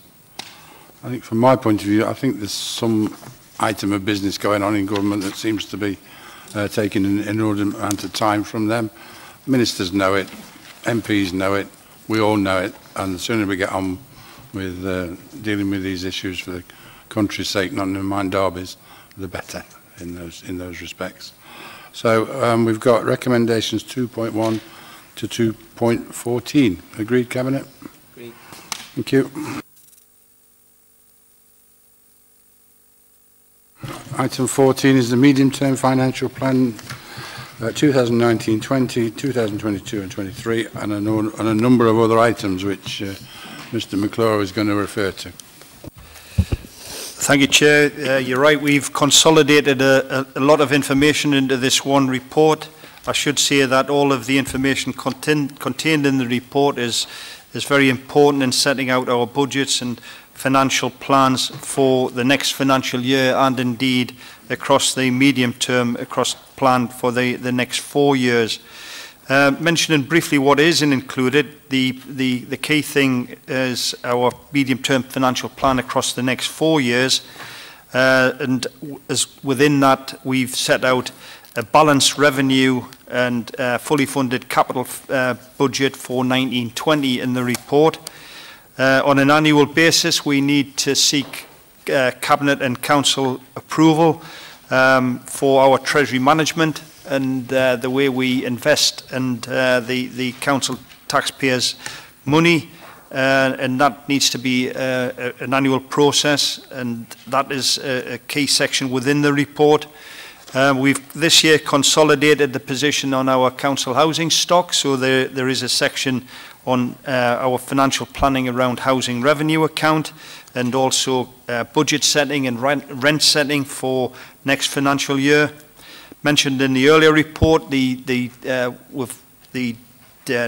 I think from my point of view, I think there's some item of business going on in government that seems to be taking an inordinate amount of time from them. Ministers know it, MPs know it, we all know it, and the sooner we get on with dealing with these issues for the country's sake, not to mind Derby's, the better in those respects. So we've got recommendations 2.1 to 2.14. Agreed, Cabinet? Agreed. Thank you. Item 14 is the medium-term financial plan 2019-20, 2022 and 23, and a number of other items which Mr McClure is going to refer to. Thank you, Chair. You're right, we've consolidated a lot of information into this one report. I should say that all of the information contained in the report is very important in setting out our budgets and financial plans for the next financial year and indeed across the medium term, across plan for the next 4 years. Mentioning briefly what isn't included, the key thing is our medium-term financial plan across the next 4 years. And as within that, we've set out a balanced revenue and fully funded capital budget for 1920 in the report. On an annual basis, we need to seek Cabinet and Council approval for our Treasury management and the way we invest and the Council taxpayers' money. And that needs to be an annual process, and that is a key section within the report. We've this year consolidated the position on our council housing stock, so there is a section on our financial planning around housing revenue account and also budget setting and rent setting for next financial year. Mentioned in the earlier report, the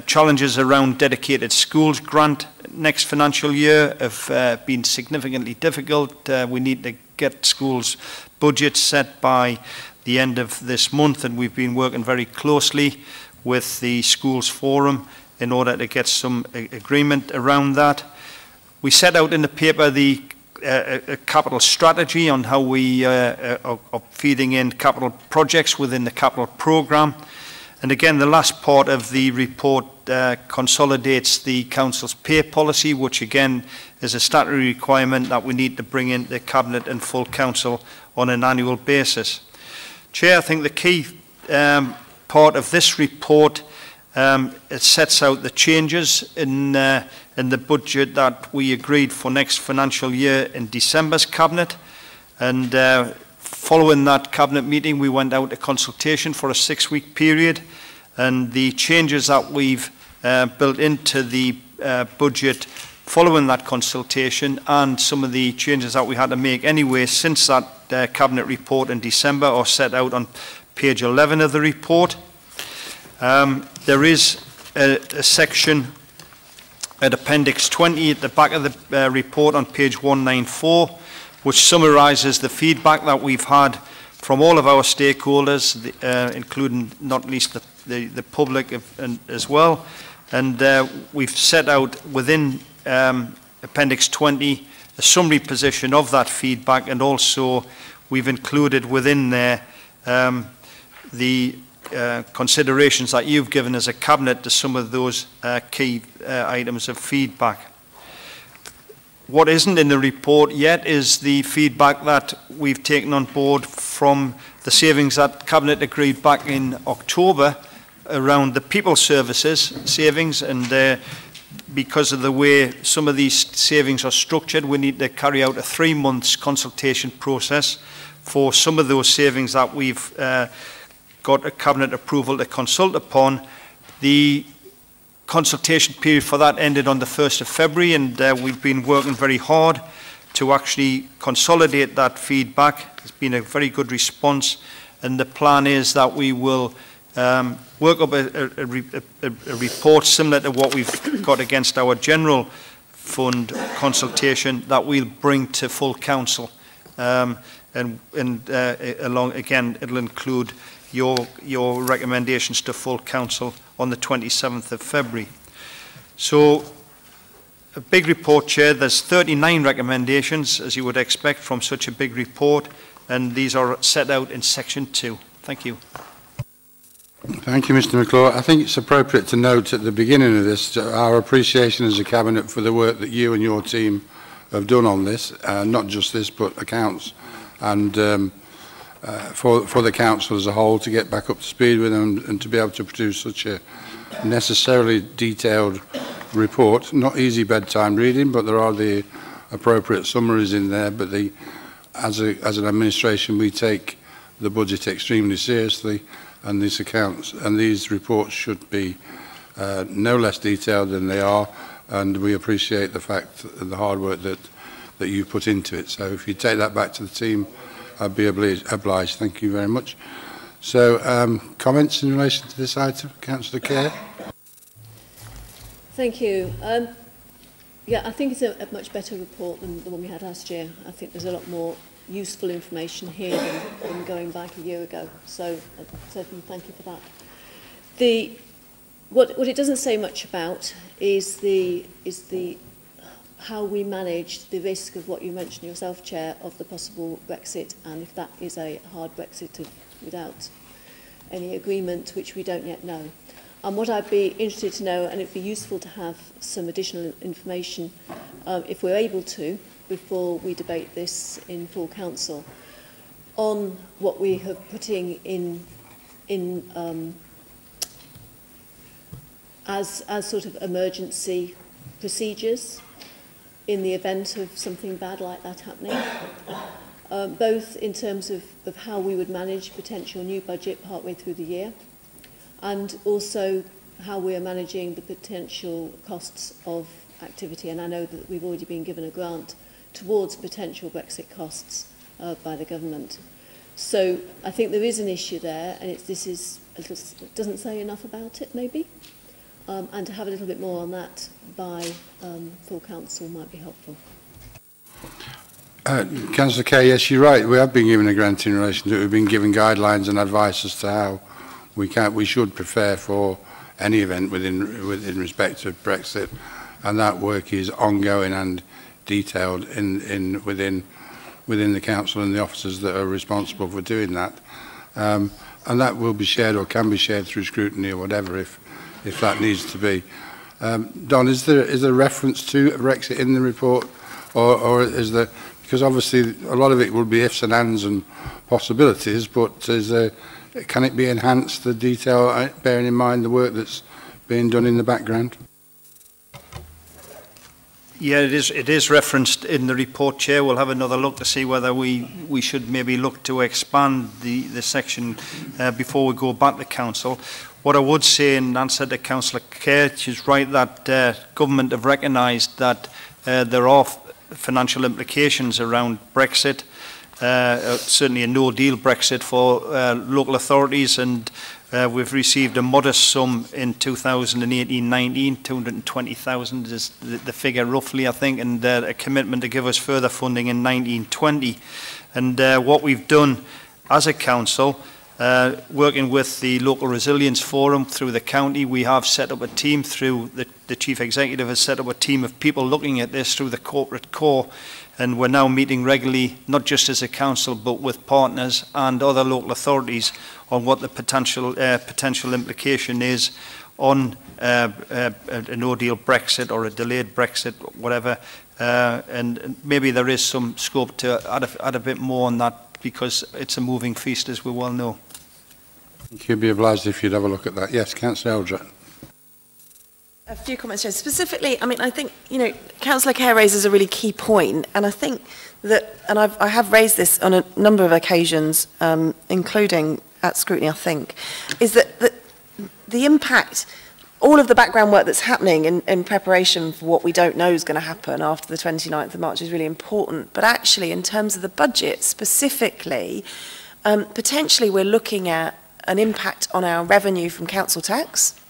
challenges around dedicated schools grant next financial year have been significantly difficult. We need to get schools budgets set by the end of this month, and we've been working very closely with the schools forum in order to get some agreement around that. We set out in the paper the a capital strategy on how we are feeding in capital projects within the capital programme. And again, the last part of the report consolidates the Council's pay policy, which again is a statutory requirement that we need to bring in the Cabinet and full Council on an annual basis. Chair, I think the key part of this report, it sets out the changes in the budget that we agreed for next financial year in December's Cabinet. And following that Cabinet meeting, we went out to consultation for a 6-week period. And the changes that we've built into the budget following that consultation and some of the changes that we had to make anyway since that Cabinet report in December are set out on page 11 of the report. There is a section at Appendix 20 at the back of the report on page 194, which summarises the feedback that we've had from all of our stakeholders, including not least the public as well. And we've set out within Appendix 20 a summary position of that feedback, and also we've included within there the considerations that you've given as a Cabinet to some of those key items of feedback. What isn't in the report yet is the feedback that we've taken on board from the savings that Cabinet agreed back in October around the people services savings, and because of the way some of these savings are structured, we need to carry out a 3-month consultation process for some of those savings that we've got a Cabinet approval to consult upon. The consultation period for that ended on the 1st of February, and we've been working very hard to actually consolidate that feedback. It's been a very good response, and the plan is that we will work up a report similar to what we've got against our general fund consultation that we'll bring to full Council. And along again, it'll include your recommendations to full Council on the 27th of February. So, a big report, Chair. There's 39 recommendations, as you would expect from such a big report, and these are set out in Section 2. Thank you. Thank you, Mr. McClure. I think it's appropriate to note at the beginning of this our appreciation as a Cabinet for the work that you and your team have done on this, not just this, but accounts, and for the Council as a whole to get back up to speed with them and to be able to produce such a necessarily detailed report. Not easy bedtime reading, but there are the appropriate summaries in there. But as an administration, we take the budget extremely seriously, and these accounts and these reports should be no less detailed than they are, and we appreciate the fact and the hard work that you put into it. So if you take that back to the team, I'd be obliged. Thank you very much. So, comments in relation to this item, Councillor Kerr? Thank you. Yeah, I think it's a much better report than the one we had last year. I think there's a lot more useful information here than going back a year ago. So certainly thank you for that. What it doesn't say much about is how we manage the risk of what you mentioned yourself, Chair, of the possible Brexit, and if that is a hard Brexit without any agreement, which we don't yet know. And what I'd be interested to know, and it'd be useful to have some additional information, if we're able to, before we debate this in full council, on what we have putting in as sort of emergency procedures in the event of something bad like that happening, both in terms of how we would manage potential new budget partway through the year, and also how we are managing the potential costs of activity. And I know that we've already been given a grant towards potential Brexit costs by the government. So I think there is an issue there, and it doesn't say enough about it, maybe. And to have a little bit more on that by full council might be helpful. Councillor Kay, yes, you're right. We have been given a grant in relation to it. We've been given guidelines and advice as to how we should prepare for any event within respect of Brexit, and that work is ongoing and detailed within the council and the officers that are responsible for doing that, and that will be shared or can be shared through scrutiny or whatever if that needs to be. Don, is there reference to Brexit in the report, or is there, because obviously a lot of it will be ifs and ands and possibilities, but can it be enhanced, the detail, bearing in mind the work that's being done in the background? Yeah, it is referenced in the report, Chair. We'll have another look to see whether we should maybe look to expand the section before we go back to council. What I would say in answer to Councillor Kerr, she's right that government have recognised that there are financial implications around Brexit, certainly a no-deal Brexit for local authorities, and we've received a modest sum in 2018-19, 220,000 is the figure roughly, I think, and a commitment to give us further funding in 1920. And what we've done as a council, working with the Local Resilience Forum through the county, we have set up a team through the Chief Executive has set up a team of people looking at this through the corporate core, and we're now meeting regularly, not just as a council, but with partners and other local authorities on what the potential implication is on a no-deal Brexit or a delayed Brexit, whatever, and maybe there is some scope to add a bit more on that, because it's a moving feast, as we well know. You'd be obliged if you'd have a look at that. Yes, Councillor Eldred. A few comments, Chair. Specifically, I mean, I think, Councillor Kerr raises a really key point, and I think that, and I have raised this on a number of occasions, including at scrutiny, I think, is that the impact, all of the background work that's happening in preparation for what we don't know is going to happen after the 29th of March is really important. But actually, in terms of the budget specifically, potentially we're looking at an impact on our revenue from council tax.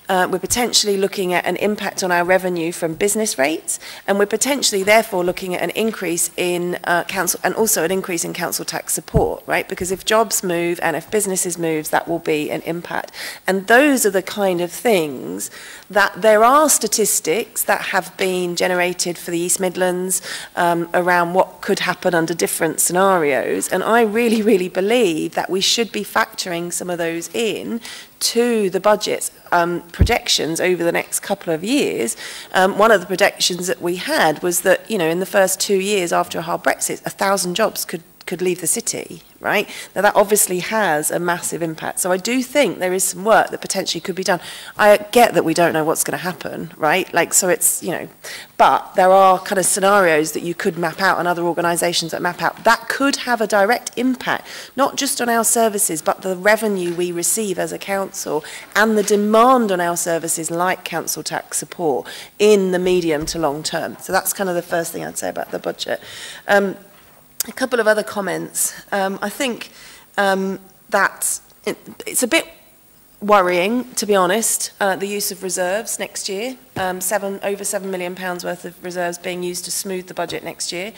We're potentially looking at an impact on our revenue from business rates, and we're potentially therefore looking at an increase in council, and also an increase in council tax support, right? Because if jobs move and if businesses move, that will be an impact. And those are the kind of things that there are statistics that have been generated for the East Midlands around what could happen under different scenarios. And I really, really believe that we should be factoring some of those in to the budget's projections over the next couple of years. One of the projections that we had was that, in the first 2 years after a hard Brexit, 1,000 jobs could leave the city, right? Now that obviously has a massive impact. So I do think there is some work that potentially could be done. I get that we don't know what's going to happen, right? So it's, but there are kind of scenarios that you could map out and other organisations that map out that could have a direct impact, not just on our services, but the revenue we receive as a council and the demand on our services like council tax support in the medium to long term. So that's kind of the first thing I'd say about the budget. A couple of other comments. I think that it's a bit worrying, to be honest, the use of reserves next year. Over £7 million worth of reserves being used to smooth the budget next year.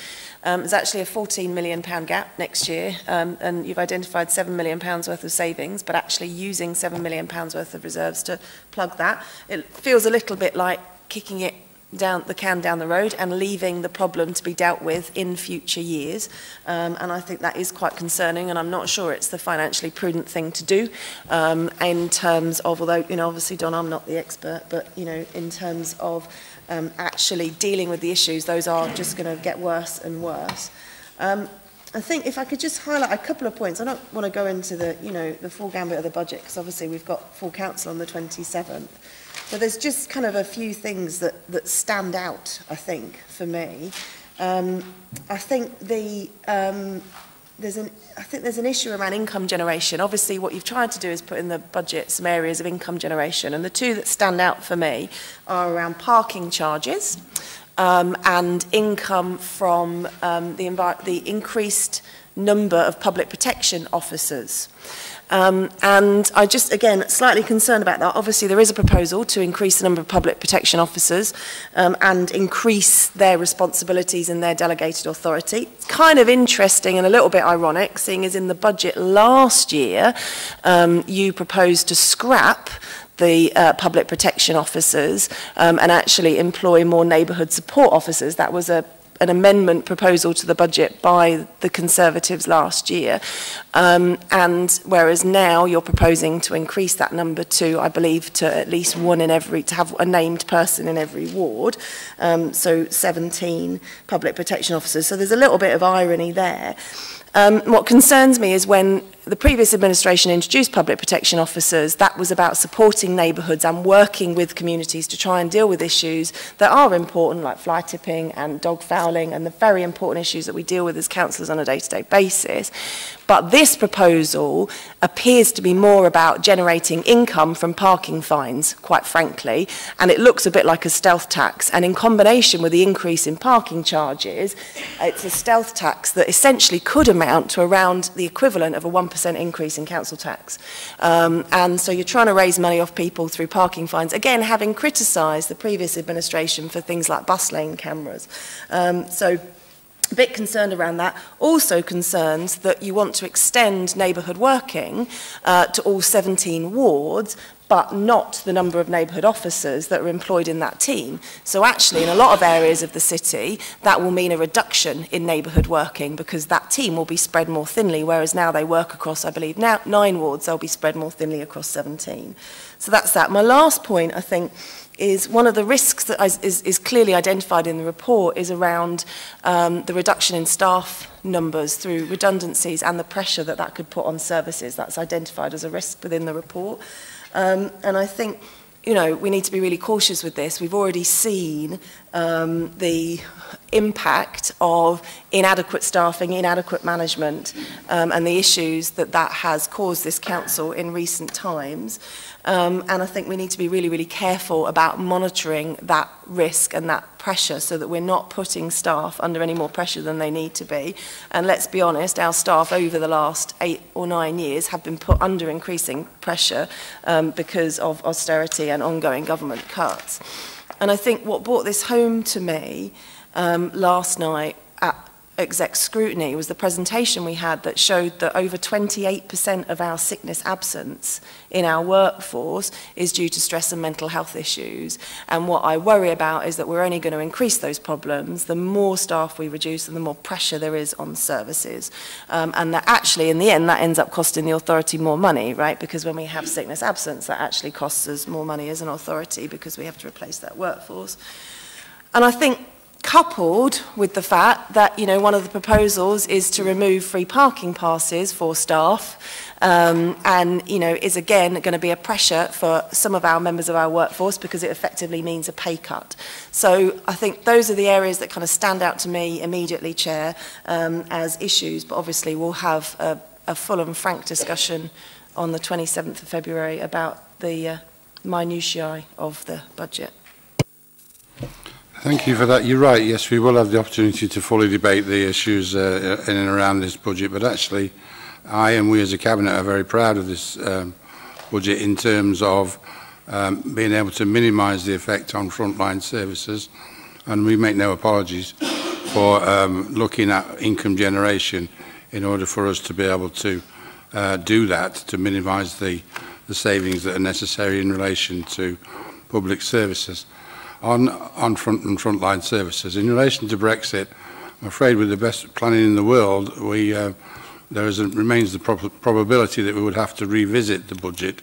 There's actually a £14 million gap next year, and you've identified £7 million worth of savings, but actually using £7 million worth of reserves to plug that. It feels a little bit like kicking it down the road and leaving the problem to be dealt with in future years, and I think that is quite concerning, and I'm not sure it's the financially prudent thing to do in terms of, although, you know, obviously, Don, I'm not the expert, but, you know, in terms of actually dealing with the issues, those are just going to get worse and worse. I think if I could just highlight a couple of points. I don't want to go into the, you know, the full gambit of the budget, because obviously we've got full council on the 27th. But there's just kind of a few things that stand out, I think, for me. I think there's an issue around income generation. Obviously, what you've tried to do is put in the budget some areas of income generation, and the two that stand out for me are around parking charges and income from the increased number of public protection officers. And I just, again, slightly concerned about that. Obviously, there is a proposal to increase the number of public protection officers and increase their responsibilities and their delegated authority. It's kind of interesting and a little bit ironic, seeing as in the budget last year, you proposed to scrap the public protection officers and actually employ more neighbourhood support officers. That was an amendment proposal to the budget by the Conservatives last year, and whereas now you're proposing to increase that number to, I believe, to at least one in every, to have a named person in every ward, so 17 public protection officers. So there's a little bit of irony there. What concerns me is when the previous administration introduced public protection officers, that was about supporting neighbourhoods and working with communities to try and deal with issues that are important, like fly tipping and dog fouling, and the very important issues that we deal with as councillors on a day-to-day basis. But this proposal appears to be more about generating income from parking fines, quite frankly, and it looks a bit like a stealth tax. And in combination with the increase in parking charges, it's a stealth tax that essentially could amount to around the equivalent of a 1% increase in council tax. And so you're trying to raise money off people through parking fines, again, having criticised the previous administration for things like bus lane cameras. So a bit concerned around that. Also concerned that you want to extend neighbourhood working to all 17 wards, but not the number of neighbourhood officers that are employed in that team. So actually, in a lot of areas of the city, that will mean a reduction in neighbourhood working because that team will be spread more thinly, whereas now they work across, I believe, now 9 wards, they'll be spread more thinly across 17. So that's that. My last point, I think, is one of the risks that is clearly identified in the report is around the reduction in staff numbers through redundancies and the pressure that that could put on services. That's identified as a risk within the report. And I think, you know, we need to be really cautious with this. We've already seen the impact of inadequate staffing, inadequate management, and the issues that that has caused this council in recent times. And I think we need to be really, really careful about monitoring that risk and that pressure so that we're not putting staff under any more pressure than they need to be. And let's be honest, our staff over the last 8 or 9 years have been put under increasing pressure because of austerity and ongoing government cuts. And I think what brought this home to me last night at exec scrutiny was the presentation we had that showed that over 28% of our sickness absence in our workforce is due to stress and mental health issues. And what I worry about is that we're only going to increase those problems the more staff we reduce and the more pressure there is on services. And that actually, in the end, that ends up costing the authority more money, right? Because when we have sickness absence, that actually costs us more money as an authority because we have to replace that workforce. And I think coupled with the fact that, you know, one of the proposals is to remove free parking passes for staff and, you know, is again going to be a pressure for some of our members of our workforce because it effectively means a pay cut. So I think those are the areas that kind of stand out to me immediately, Chair, as issues, but obviously we'll have a full and frank discussion on the 27th of February about the minutiae of the budget. Thank you for that. You're right, yes, we will have the opportunity to fully debate the issues in and around this budget, but actually I and we as a Cabinet are very proud of this budget in terms of being able to minimise the effect on frontline services, and we make no apologies for looking at income generation in order for us to be able to do that, to minimise the savings that are necessary in relation to public services. On frontline services, in relation to Brexit, I'm afraid with the best planning in the world, remains the probability that we would have to revisit the budget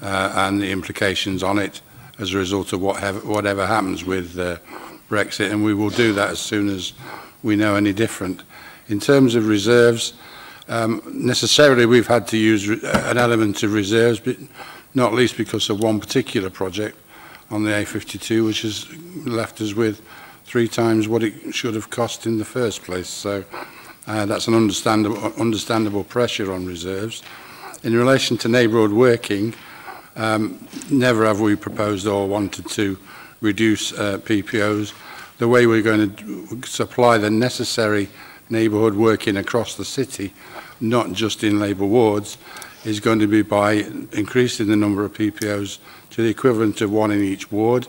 and the implications on it as a result of whatever happens with Brexit, and we will do that as soon as we know any different. In terms of reserves, necessarily we've had to use an element of reserves, but not least because of one particular project on the A52, which has left us with 3 times what it should have cost in the first place. So that's an understandable pressure on reserves. In relation to neighbourhood working, never have we proposed or wanted to reduce PPOs. The way we're going to supply the necessary neighbourhood working across the city, not just in labour wards, is going to be by increasing the number of PPOs to the equivalent of 1 in each ward,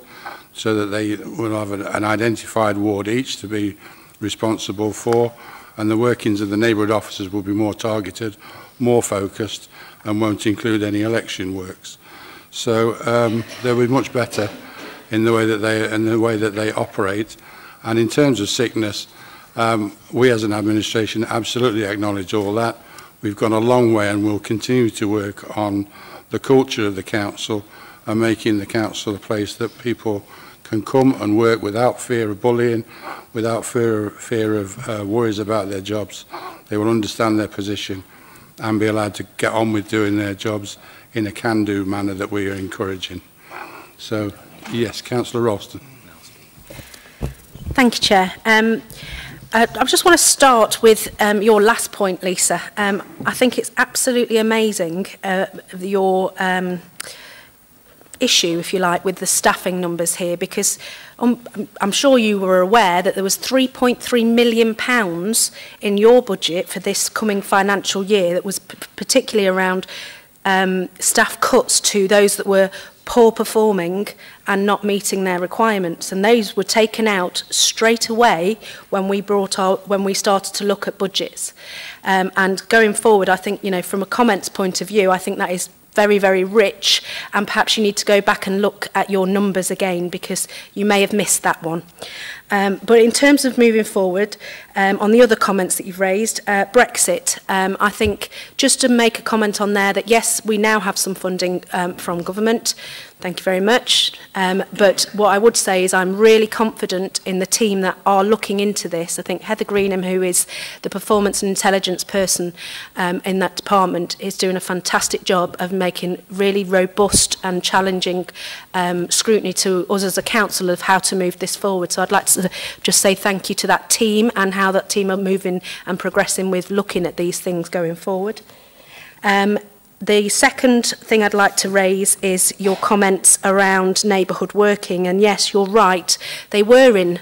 so that they will have an identified ward each to be responsible for, and the workings of the neighbourhood officers will be more targeted, more focused, and won't include any election works. So they'll be much better in the way that they operate. And in terms of sickness, we as an administration absolutely acknowledge all that. We've gone a long way and will continue to work on the culture of the council and making the council a place that people can come and work without fear of bullying, without fear of worries about their jobs. They will understand their position and be allowed to get on with doing their jobs in a can-do manner that we are encouraging. So, yes, Councillor Ralston. Thank you, Chair. I just want to start with your last point, Lisa. I think it's absolutely amazing, your issue, if you like, with the staffing numbers here, because I'm sure you were aware that there was £3.3 million in your budget for this coming financial year that was particularly around staff cuts to those that were poor performing and not meeting their requirements, and those were taken out straight away when we started to look at budgets. And going forward, I think, you know, from a comments point of view, I think that is very, very rich, and perhaps you need to go back and look at your numbers again, because you may have missed that one. But in terms of moving forward, on the other comments that you've raised, Brexit, I think just to make a comment on there that yes, we now have some funding from government. Thank you very much. But what I would say is I'm really confident in the team that are looking into this. I think Heather Greenham, who is the performance and intelligence person in that department, is doing a fantastic job of making really robust and challenging scrutiny to us as a council of how to move this forward. So I'd like to just say thank you to that team and how that team are moving and progressing with looking at these things going forward. The second thing I'd like to raise is your comments around neighbourhood working. And yes, you're right, they were in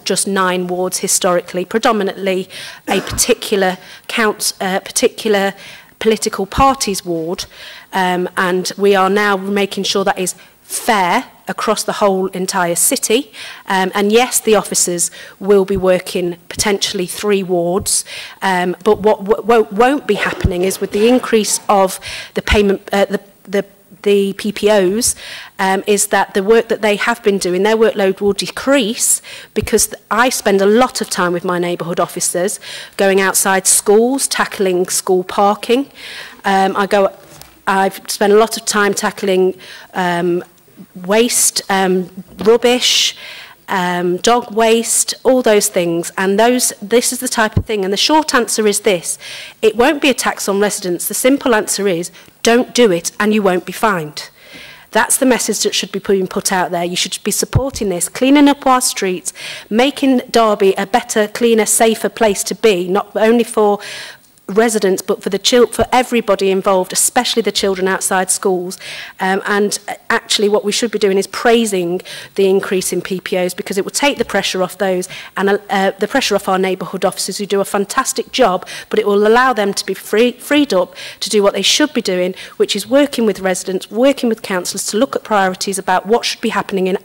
just 9 wards historically, predominantly a particular political party's ward, and we are now making sure that is fair across the whole entire city. And yes, the officers will be working potentially 3 wards, but what won't be happening is with the increase of the payment, the PPOs, is that the work that they have been doing, their workload will decrease, because I spend a lot of time with my neighbourhood officers going outside schools, tackling school parking. I've spent a lot of time tackling waste, rubbish, dog waste, all those things, and this is the type of thing. And the short answer is this: it won't be a tax on residents. The simple answer is don't do it and you won't be fined. That's the message that should be being put out there. You should be supporting this, cleaning up our streets, making Derby a better, cleaner, safer place to be, not only for residents, but for everybody involved, especially the children outside schools. And actually what we should be doing is praising the increase in PPOs, because it will take the pressure off those and the pressure off our neighbourhood officers who do a fantastic job, but it will allow them to be freed up to do what they should be doing, which is working with residents, working with councillors to look at priorities about what should be happening in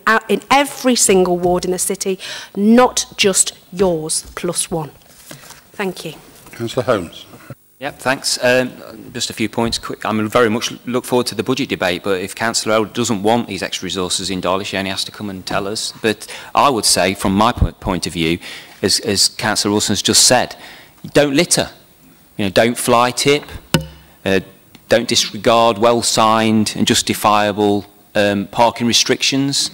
every single ward in the city, not just yours plus one. Thank you. Councillor Holmes. Yep, thanks. Just a few points quick. I very much look forward to the budget debate, but if Councillor Earl doesn't want these extra resources in Darley, she only has to come and tell us. But I would say, from my point of view, as Councillor Wilson's just said, don't litter. You know, don't fly tip. Don't disregard well-signed and justifiable parking restrictions.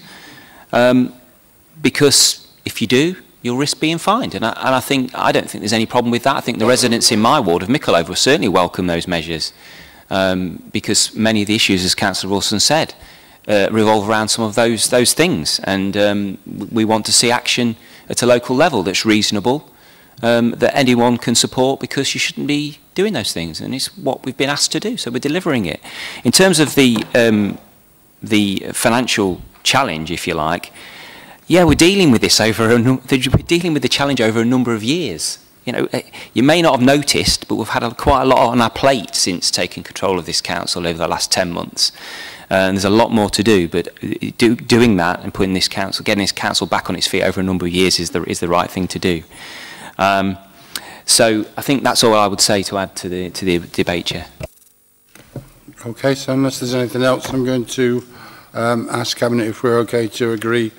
Because if you do, you'll risk being fined. And I don't think there's any problem with that. I think the residents in my ward of Micklehove will certainly welcome those measures, because many of the issues, as Councillor Wilson said, revolve around some of those things. And we want to see action at a local level that's reasonable, that anyone can support, because you shouldn't be doing those things. And it's what we've been asked to do, so we're delivering it. In terms of the financial challenge, if you like, yeah, we're dealing with this we're dealing with the challenge over a number of years. You know, you may not have noticed, but we've had quite a lot on our plate since taking control of this council over the last 10 months. And there's a lot more to do, but doing that and getting this council back on its feet over a number of years is the right thing to do. So I think that's all I would say to add to the debate, Chair. Okay, so unless there's anything else, I'm going to ask Cabinet if we're okay to agree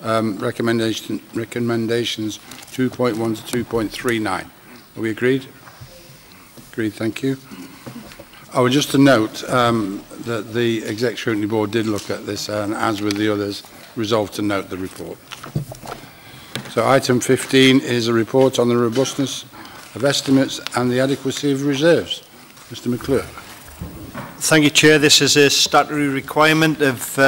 recommendations 2.1 to 2.39. Are we agreed? Agreed, thank you. Oh, just to note that the Exec Scrutiny Board did look at this and, as with the others, resolved to note the report. So item 15 is a report on the robustness of estimates and the adequacy of reserves. Mr. McClure. Thank you, Chair. This is a statutory requirement of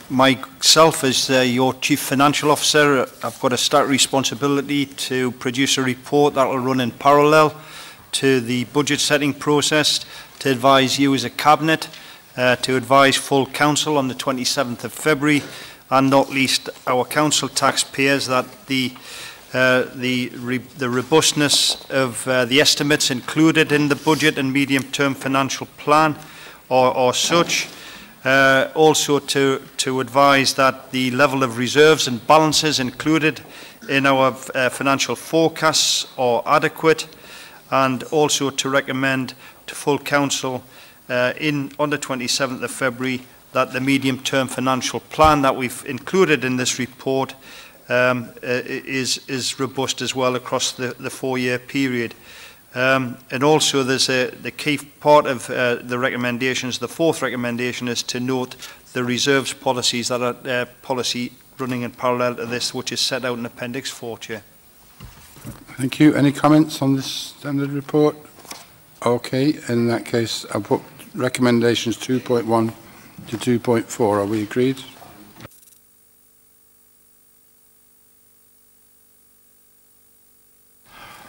myself as your Chief Financial Officer. I've got a statutory responsibility to produce a report that will run in parallel to the budget setting process, to advise you as a Cabinet, to advise full Council on the 27th of February, and not least our Council taxpayers, that the robustness of the estimates included in the budget and medium-term financial plan are such. Also to advise that the level of reserves and balances included in our financial forecasts are adequate, and also to recommend to full Council on the 27th of February that the medium-term financial plan that we've included in this report is robust as well across the 4-year period. And also there's the key part of the recommendations, the fourth recommendation, is to note the reserves policies that are policy running in parallel to this, which is set out in Appendix 4, Chair. Thank you. Any comments on this standard report? Okay, in that case, I'll put recommendations 2.1 to 2.4. Are we agreed?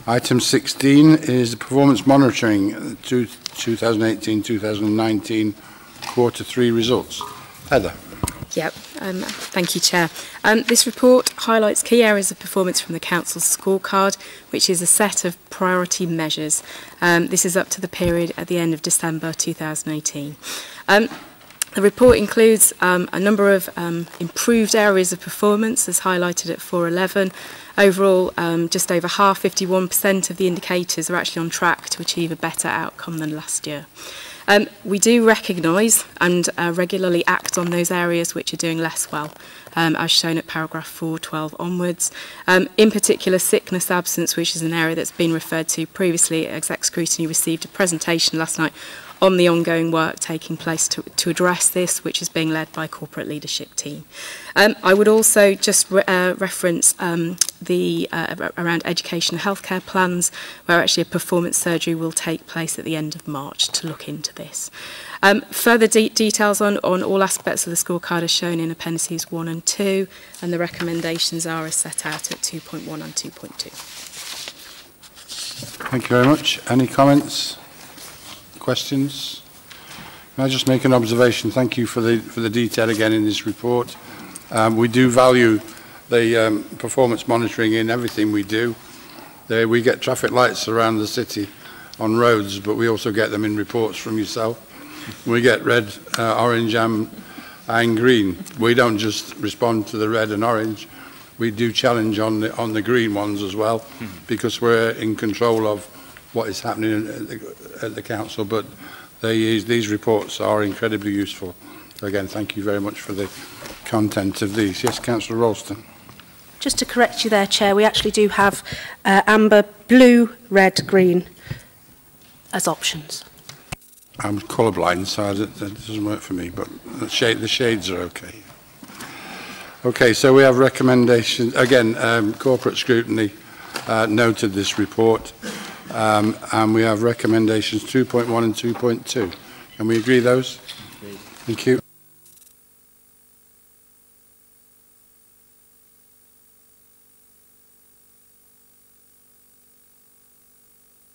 Item 16 is the performance monitoring 2018-2019 Q3 results. Heather. Yep, thank you, Chair. This report highlights key areas of performance from the Council's scorecard, which is a set of priority measures. This is up to the period at the end of December 2018. The report includes a number of improved areas of performance, as highlighted at 411. Overall, just over half, 51% of the indicators are actually on track to achieve a better outcome than last year. We do recognise and regularly act on those areas which are doing less well, as shown at paragraph 412 onwards. In particular, sickness absence, which is an area that's been referred to previously. Exec Scrutiny received a presentation last night on the ongoing work taking place to address this, which is being led by a corporate leadership team. I would also just reference around education and healthcare plans, where actually a performance surgery will take place at the end of March to look into this. Further details on all aspects of the scorecard are shown in Appendices 1 and 2, and the recommendations are as set out at 2.1 and 2.2. Thank you very much. Any comments? Questions? Can I just make an observation? Thank you for the detail again in this report. We do value the performance monitoring in everything we do. We get traffic lights around the city on roads, but we also get them in reports from yourself. We get red, orange and green. We don't just respond to the red and orange. We do challenge on the green ones as well, because we're in control of what is happening at the council. But these reports are incredibly useful. So again, thank you very much for the content of these. Yes, Councillor Ralston. Just to correct you there, Chair, we actually do have amber, blue, red, green as options. I'm colourblind, so that doesn't work for me, but the shades are okay. Okay, so we have recommendations. Again, corporate scrutiny noted this report, and we have recommendations 2.1 and 2.2. Can we agree those? Thank you.